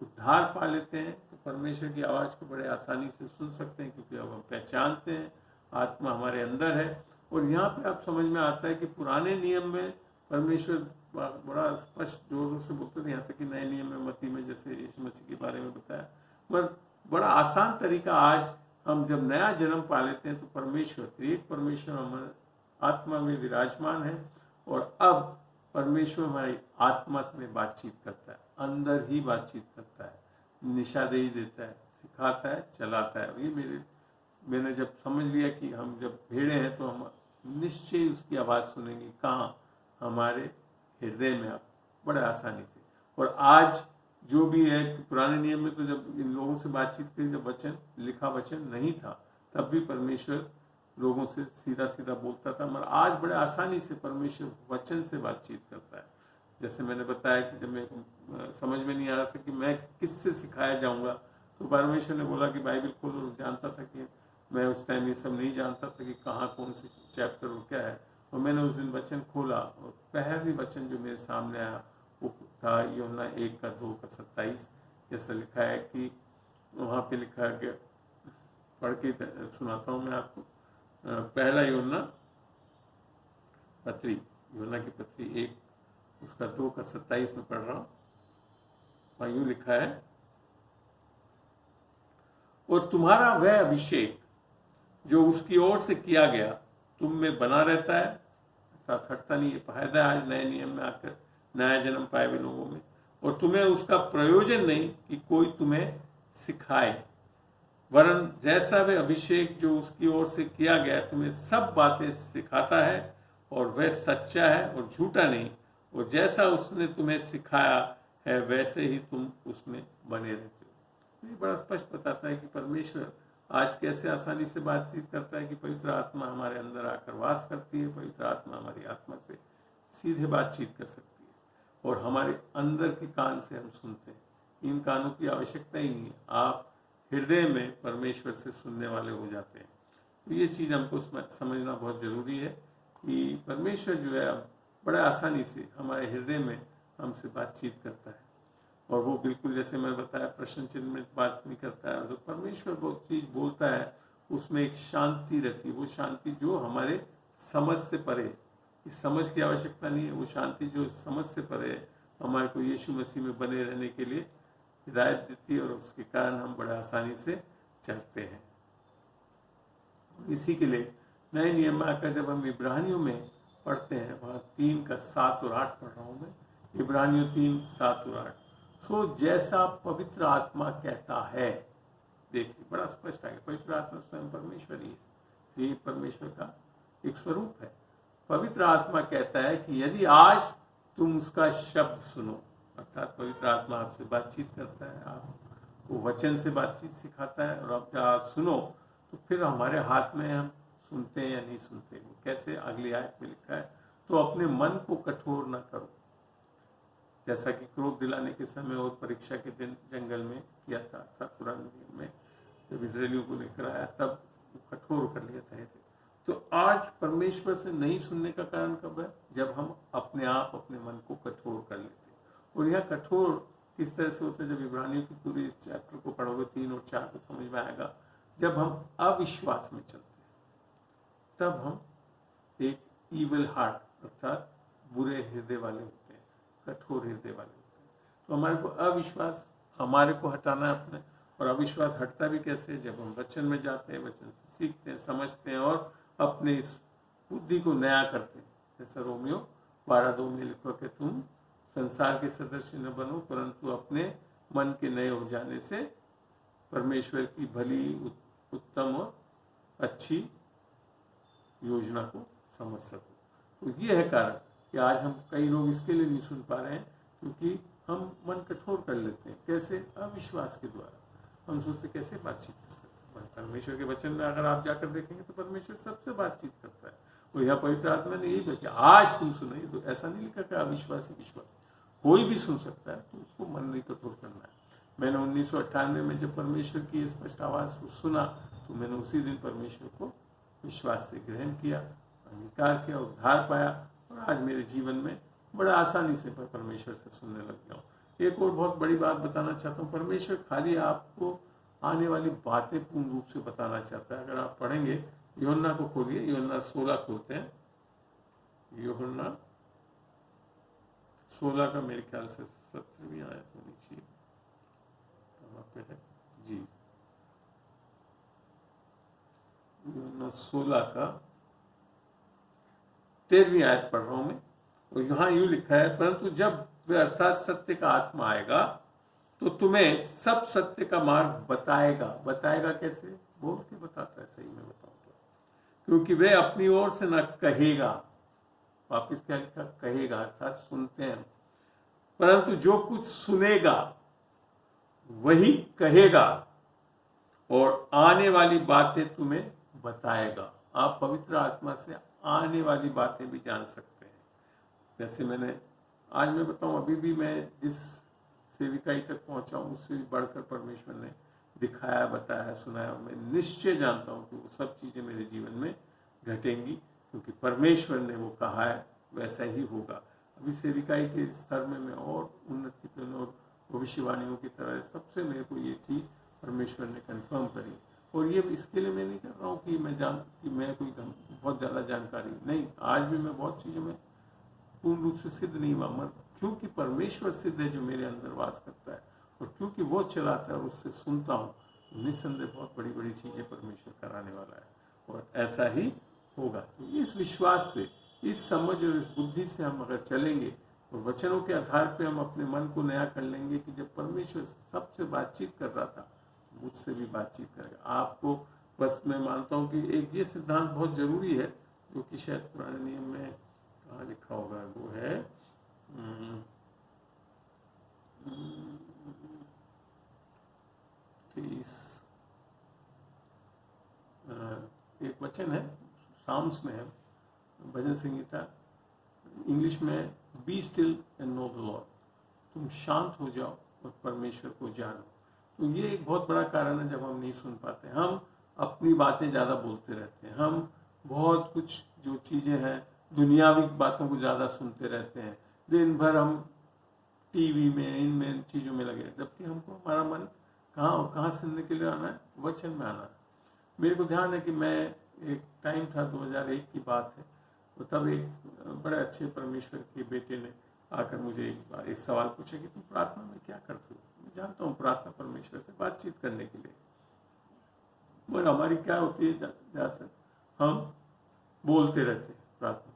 उद्धार पा लेते हैं तो परमेश्वर की आवाज़ को बड़े आसानी से सुन सकते हैं, क्योंकि अब हम पहचानते हैं आत्मा हमारे अंदर है। और यहाँ पे आप समझ में आता है कि पुराने नियम में परमेश्वर बड़ा स्पष्ट जोर जोर से बोलते थे, यहाँ तक कि नए नियम में मत्ती में जैसे यीशु मसीह के बारे में बताया। पर बड़ा आसान तरीका आज हम जब नया जन्म पा लेते हैं तो परमेश्वर, एक परमेश्वर हमारे आत्मा में विराजमान है, और अब परमेश्वर हमारी आत्मा से बातचीत करता है, अंदर ही बातचीत करता है, निशादेही देता है, सिखाता है, चलाता है। ये मैंने जब समझ लिया कि हम जब भेड़े हैं तो हम निश्चय उसकी आवाज़ सुनेंगे, कहाँ? हमारे हृदय में, आप बड़े आसानी से। और आज जो भी है, पुराने नियम में तो जब इन लोगों से बातचीत करी, जब वचन, लिखा वचन नहीं था, तब भी परमेश्वर लोगों से सीधा सीधा बोलता था, मगर आज बड़े आसानी से परमेश्वर वचन से बातचीत करता है। जैसे मैंने बताया कि जब मैं समझ में नहीं आ रहा था कि मैं किससे सिखाया जाऊंगा, तो परमेश्वर ने बोला कि बाइबल खोलो। जानता था कि मैं उस टाइम ये सब नहीं जानता था कि कहाँ कौन से चैप्टर और क्या है। और मैंने उस दिन वचन खोला और पहली वचन जो मेरे सामने आया वो था यूहन्ना 1:2-27। जैसा लिखा है कि वहाँ पे लिखा है कि, पढ़ के सुनाता हूँ मैं आपको। पहला यूहन्ना की पत्री 1 उसका 2:27 में पढ़ रहा हूँ। वहाँ यूँ लिखा है, और तुम्हारा वह अभिषेक जो उसकी ओर से किया गया तुम में बना रहता है, अर्थात हटता नहीं। ये फायदा आज नए नियम में आकर नया जन्म पाए हुए लोगों में। और तुम्हें उसका प्रयोजन नहीं कि कोई तुम्हें सिखाए, वरन जैसा वह अभिषेक जो उसकी ओर से किया गया तुम्हें सब बातें सिखाता है, और वह सच्चा है और झूठा नहीं। और जैसा उसने तुम्हें सिखाया है वैसे ही तुम उसमें बने रहते हो। ये बड़ा स्पष्ट बताता है कि परमेश्वर आज कैसे आसानी से बातचीत करता है, कि पवित्र आत्मा हमारे अंदर आकर वास करती है। पवित्र आत्मा हमारी आत्मा से सीधे बातचीत कर सकती है, और हमारे अंदर के कान से हम सुनते हैं। इन कानों की आवश्यकता ही नहीं है, आप हृदय में परमेश्वर से सुनने वाले हो जाते हैं। तो ये चीज़ हमको समझना बहुत ज़रूरी है कि परमेश्वर जो है, अब बड़ा आसानी से हमारे हृदय में हमसे बातचीत करता है। और वो बिल्कुल जैसे मैं बताया प्रश्न चिन्ह में बात नहीं करता है। तो परमेश्वर वो चीज़ बोलता है उसमें एक शांति रहती है, वो शांति जो हमारे समझ से परे, इस समझ की आवश्यकता नहीं है, वो शांति जो समझ से परे है, हमारे को यीशु मसीह में बने रहने के लिए हिदायत देती है और उसके कारण हम बड़े आसानी से चलते हैं। इसी के लिए नए नियम में आकर जब हम इब्रानियों में पढ़ते हैं, वहाँ 3 का 7 और 8 पढ़ रहा हूँ मैं, इब्रानियों 3, 7 और 8। सो जैसा पवित्र आत्मा कहता है, देखिए बड़ा स्पष्ट है, पवित्र आत्मा स्वयं परमेश्वर ही है, ये परमेश्वर का एक स्वरूप है। पवित्र आत्मा कहता है कि यदि आज तुम उसका शब्द सुनो, अर्थात पवित्र आत्मा आपसे बातचीत करता है, आपको वचन से बातचीत सिखाता है, और आप जब आप सुनो तो फिर हमारे हाथ में हम सुनते हैं या नहीं सुनते। वो कैसे, अगली आयत में लिखा है, तो अपने मन को कठोर न करो, जैसा कि क्रोध दिलाने के समय और परीक्षा के दिन जंगल में किया था पुराने नियम में जब इजरायलियों को लेकर आया, तब कठोर कर लिया था। तो आज परमेश्वर से नहीं सुनने का कारण कब है? जब हम अपने आप अपने मन को कठोर कर लेते हैं। और यह कठोर किस तरह से होता है? जब इब्रानियों की पूरी इस चैप्टर को पढ़ोगे 3 और 4 को समझ में आएगा। जब हम अविश्वास में चलते हैं तब हम एक ईविल हार्ट अर्थात बुरे हृदय वाले होते हैं, कठोर हृदय वाले होते हैं। तो हमारे को अविश्वास हमारे को हटाना है अपने। और अविश्वास हटता भी कैसे? जब हम वचन में जाते हैं, वचन से सीखते हैं, समझते हैं और अपने इस बुद्धि को नया करते हैं। जैसा रोमियो 12:2 में लिखो कि तुम संसार के सदस्य न बनो, परंतु अपने मन के नए हो जाने से परमेश्वर की भली, उत्तम और अच्छी योजना को समझ सको। तो ये है कारण कि आज हम कई लोग इसके लिए नहीं सुन पा रहे हैं, क्योंकि हम मन कठोर कर लेते हैं। कैसे? अविश्वास के द्वारा। हम सोचते कैसे बातचीत कर सकते हैं। परमेश्वर के वचन में अगर आप जाकर देखेंगे तो परमेश्वर सबसे बातचीत करता है। और यहाँ पवित्र आत्मा ने यही बताया आज तुम सुनो। तो ऐसा नहीं लिखा कि अविश्वासी विश्वास, कोई भी सुन सकता है, तो उसको मन नहीं कठोर करना है। मैंने 1998 में जब परमेश्वर की स्पष्ट आवाज़ सुना तो मैंने उसी दिन परमेश्वर को विश्वास से ग्रहण किया, अंगीकार किया, उद्धार पाया, और आज मेरे जीवन में बड़ा आसानी से मैं परमेश्वर से सुनने लग गया हूँ। एक और बहुत बड़ी बात बताना चाहता हूँ, परमेश्वर खाली आपको आने वाली बातें पूर्ण रूप से बताना चाहता है। अगर आप पढ़ेंगे, यूहन्ना को खोलिए, यूहन्ना 16 खोलते हैं, यूहन्ना 16 का मेरे ख्याल से 17वीं आयत होनी चाहिए, कहाँ पे है जी, यूहन्ना 16 का 13वीं आयत पढ़ रहा हूं मैं। और यहाँ यूं लिखा है, परंतु जब वे अर्थात सत्य का आत्मा आएगा तो तुम्हें सब सत्य का मार्ग बताएगा। बताएगा कैसे? बोल के बताता है, सही में बताऊं तो, क्योंकि वे अपनी ओर से न कहेगा। वापिस क्या लिखा? कहेगा, अर्थात सुनते हैं, परंतु जो कुछ सुनेगा वही कहेगा और आने वाली बातें तुम्हें बताएगा। आप पवित्र आत्मा से आने वाली बातें भी जान सकते हैं। जैसे मैंने आज मैं बताऊं, अभी भी मैं जिस सेविकाई तक पहुंचा हूं उससे भी बढ़कर परमेश्वर ने दिखाया, बताया, सुनाया, और मैं निश्चय जानता हूं कि वो सब चीजें मेरे जीवन में घटेंगी, क्योंकि परमेश्वर ने वो कहा है, वैसा ही होगा। अभी सेविकाई के स्तर में मैं और उन्नति पे और भविष्यवाणियों की तरह सबसे मेरे को ये चीज़ परमेश्वर ने कंफर्म करी। और ये इसके लिए मैं नहीं कर रहा हूँ कि मैं कोई बहुत ज़्यादा जानकारी नहीं, आज भी मैं बहुत चीज़ों में पूर्ण रूप से सिद्ध नहीं हुआ, क्योंकि परमेश्वर सिद्ध है जो मेरे अंदर वास करता है, और क्योंकि वो चलाता है और उससे सुनता हूँ, निस्संदेह बहुत बड़ी बड़ी चीज़ें परमेश्वर कराने वाला है, और ऐसा ही होगा। तो इस विश्वास से, इस समझ और इस बुद्धि से हम अगर चलेंगे और वचनों के आधार पे हम अपने मन को नया कर लेंगे कि जब परमेश्वर सबसे बातचीत कर रहा था, मुझसे भी बातचीत करेगा। आपको बस मैं मानता हूँ कि एक ये सिद्धांत बहुत जरूरी है, जो कि शायद पुराने नियम में कहाँ लिखा होगा, वो है 30 एक वचन है, साम्स में है, भजन संगीता, इंग्लिश में be still and know the Lord. तुम शांत हो जाओ और परमेश्वर को जानो। तो ये एक बहुत बड़ा कारण है जब हम नहीं सुन पाते। हम अपनी बातें ज़्यादा बोलते रहते हैं, हम बहुत कुछ जो चीज़ें हैं दुनियावी बातों को ज़्यादा सुनते रहते हैं, दिन भर हम टीवी में इन चीज़ों में लगे, जबकि हमको हमारा मन कहाँ सुनने के लिए आना है, वचन में आना है। मेरे को ध्यान है कि मैं एक टाइम था 2001 की बात है, तो तब एक बड़े अच्छे परमेश्वर के बेटे ने आकर मुझे एक सवाल पूछा कि तुम प्रार्थना में क्या करते हो। मैं जानता हूँ प्रार्थना परमेश्वर से बातचीत करने के लिए, मगर हमारी क्या होती है, ज़्यादातर हम बोलते रहते हैं प्रार्थना।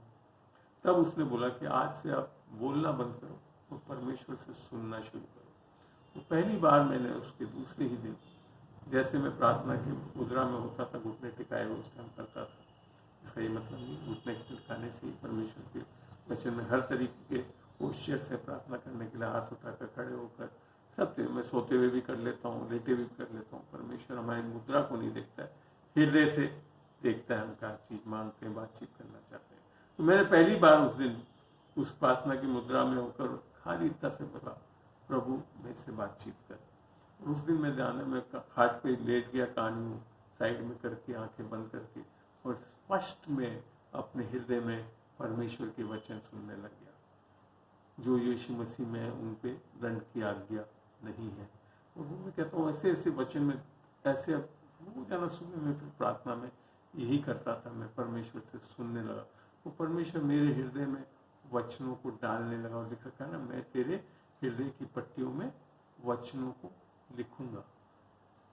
तब उसने बोला कि आज से आप बोलना बंद करो और परमेश्वर से सुनना शुरू करो। तो पहली बार मैंने उसके दूसरे ही दिन, जैसे मैं प्रार्थना की मुद्रा में होता था, घुटने टिकाए हुए उस टाइम करता था, इसका ये मतलब नहीं घुटने टिकाने से ही परमेश्वर के वचन में हर तरीके के पोस्चर से प्रार्थना करने के लिए हाथ उठाकर, खड़े होकर, सब मैं सोते हुए भी कर लेता हूँ, लेटे हुए भी कर लेता हूँ। परमेश्वर हमारी मुद्रा को नहीं देखता है, हृदय से देखता है हम क्या चीज़ मांगते हैं, बातचीत करना चाहते हैं। तो मैंने पहली बार उस दिन उस प्रार्थना की मुद्रा में होकर खाली इतना से बोला, प्रभु मेरे से बातचीत कर। उस दिन मैं ध्यान में खाट पे लेट गया, कान साइड में करके, आंखें बंद करके, और स्पष्ट में अपने हृदय में परमेश्वर के वचन सुनने लग गया, जो यीशु मसीह में उन पे दंड की आज्ञा नहीं है। और वो मैं कहता हूँ ऐसे ऐसे वचन में ऐसे रोजाना सुबह में फिर प्रार्थना में यही करता था, मैं परमेश्वर से सुनने लगा। वो परमेश्वर मेरे हृदय में वचनों को डालने लगा और लिखा था ना, मैं तेरे हृदय की पट्टियों में वचनों को लिखूंगा।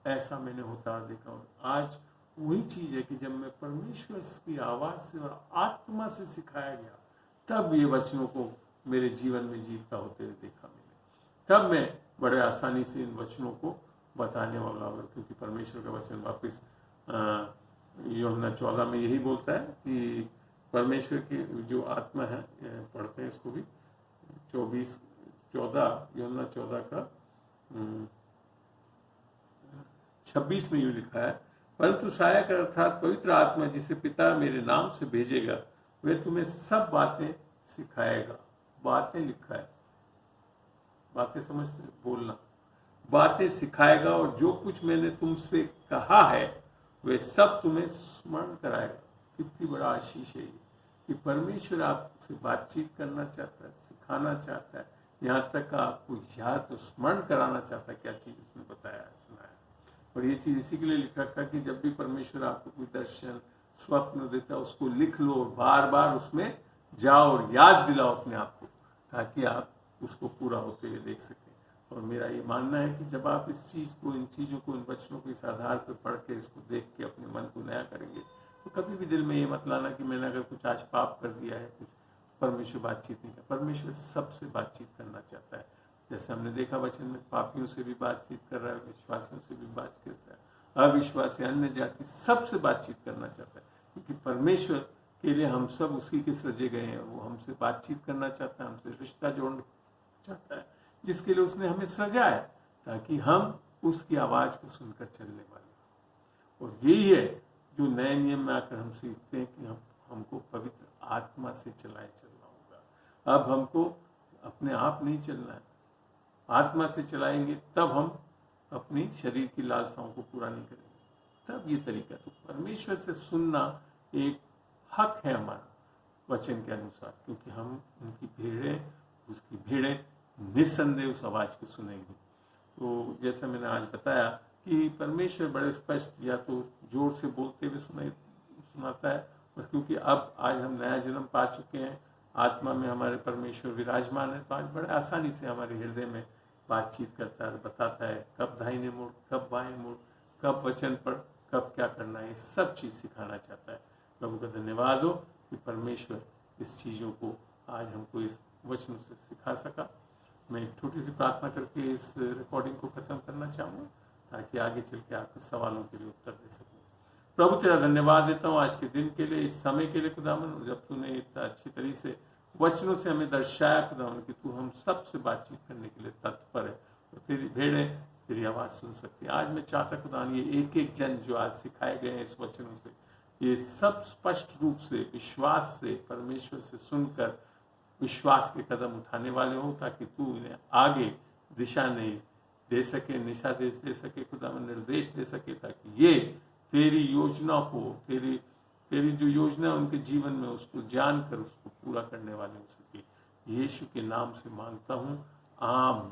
ऐसा मैंने होता देखा। और आज वही चीज है कि जब मैं परमेश्वर की आवाज से और आत्मा से सिखाया गया, तब ये वचनों को मेरे जीवन में जीवता होते हुए देखा मैंने। तब मैं बड़े आसानी से इन वचनों को बताने वाला हूँ, क्योंकि परमेश्वर का वचन वापस यूहन्ना 14 में यही बोलता है कि परमेश्वर की जो आत्मा है, पढ़ते हैं इसको भी, 14 यूहन्ना 14 का 26 में यूँ लिखा है, परंतु सहायक अर्थात पवित्र आत्मा जिसे पिता मेरे नाम से भेजेगा, वह तुम्हें सब बातें सिखाएगा। बातें लिखा है, बातें समझते, बोलना, बातें सिखाएगा, और जो कुछ मैंने तुमसे कहा है वह सब तुम्हें स्मरण कराएगा। कितनी बड़ा आशीष है कि परमेश्वर आपसे बातचीत करना चाहता है, सिखाना चाहता है, यहाँ तक आपको याद तो स्मरण कराना चाहता है क्या चीज उसने बताया सुनाया। और ये चीज इसी के लिए लिखा था कि जब भी परमेश्वर आपको कोई दर्शन स्वप्न देता है, उसको लिख लो और बार बार उसमें जाओ और याद दिलाओ अपने आप को, ताकि आप उसको पूरा होते हुए देख सकें। और मेरा ये मानना है कि जब आप इस चीज़ को, इन चीज़ों को, इन वचनों को इस आधार पर पढ़ के, इसको देख के अपने मन को नया करेंगे, तो कभी भी दिल में ये मत लाना कि मैंने अगर कुछ आज पाप कर दिया है, कुछ परमेश्वर बातचीत नहीं कर। परमेश्वर सबसे बातचीत करना चाहता है। जैसे हमने देखा वचन में, पापियों से भी बातचीत कर रहा है, विश्वासियों से भी बात करता है, अविश्वासी अन्य जाति सबसे बातचीत करना चाहता है, क्योंकि परमेश्वर के लिए हम सब उसी के सजे गए हैं। वो हमसे बातचीत करना चाहता है, हमसे रिश्ता जोड़ना चाहता है, जिसके लिए उसने हमें सजा है, ताकि हम उसकी आवाज को सुनकर चलने वाले। और यही है जो नए नियम में आकर हम सीखते हैं कि हमको पवित्र आत्मा से चलना होगा। अब हमको अपने आप नहीं चलना है, आत्मा से चलाएंगे, तब हम अपनी शरीर की लालसाओं को पूरा नहीं करेंगे। तब ये तरीका, तो परमेश्वर से सुनना एक हक है हमारा वचन के अनुसार, क्योंकि हम उनकी भेड़ें, उसकी भेड़ें निस्संदेह उस आवाज को सुनेंगे। तो जैसा मैंने आज बताया कि परमेश्वर बड़े स्पष्ट या तो जोर से बोलते हुए सुनाता है, और क्योंकि अब आज हम नया जन्म पा चुके हैं, आत्मा में हमारे परमेश्वर विराजमान है, तो आज बड़े आसानी से हमारे हृदय में बातचीत करता है, बताता है कब दाहिने मुड़, कब बाएं मुड़, कब वचन पढ़, कब क्या करना है, सब चीज़ सिखाना चाहता है। प्रभु का धन्यवाद हो कि परमेश्वर इस चीज़ों को आज हमको इस वचन से सिखा सका। मैं एक छोटी सी प्रार्थना करके इस रिकॉर्डिंग को खत्म करना चाहूँगा, ताकि आगे चल के आपके सवालों के लिए उत्तर दे सकूँ। प्रभु तेरा धन्यवाद देता हूँ आज के दिन के लिए, इस समय के लिए खुदावन, जब तूने इतना अच्छी तरीके से वचनों से हमें दर्शाया खुदावन कि तू हम सबसे बातचीत करने के लिए तत्पर है, और तेरी भेड़ें तेरी आवाज़ सुन सकती है। आज मैं चाहता खुदावन ये एक एक जन जो आज सिखाए गए हैं इस वचनों से, ये सब स्पष्ट रूप से विश्वास से परमेश्वर से सुनकर विश्वास के कदम उठाने वाले हो, ताकि तू इन्हें आगे दिशा नहीं दे सके, दे सके खुदा में निर्देश दे सके, ताकि ये तेरी योजना को, तेरी जो योजना है उनके जीवन में उसको जानकर उसको पूरा करने वाले हो सके। यीशु के नाम से मांगता हूँ, आमीन।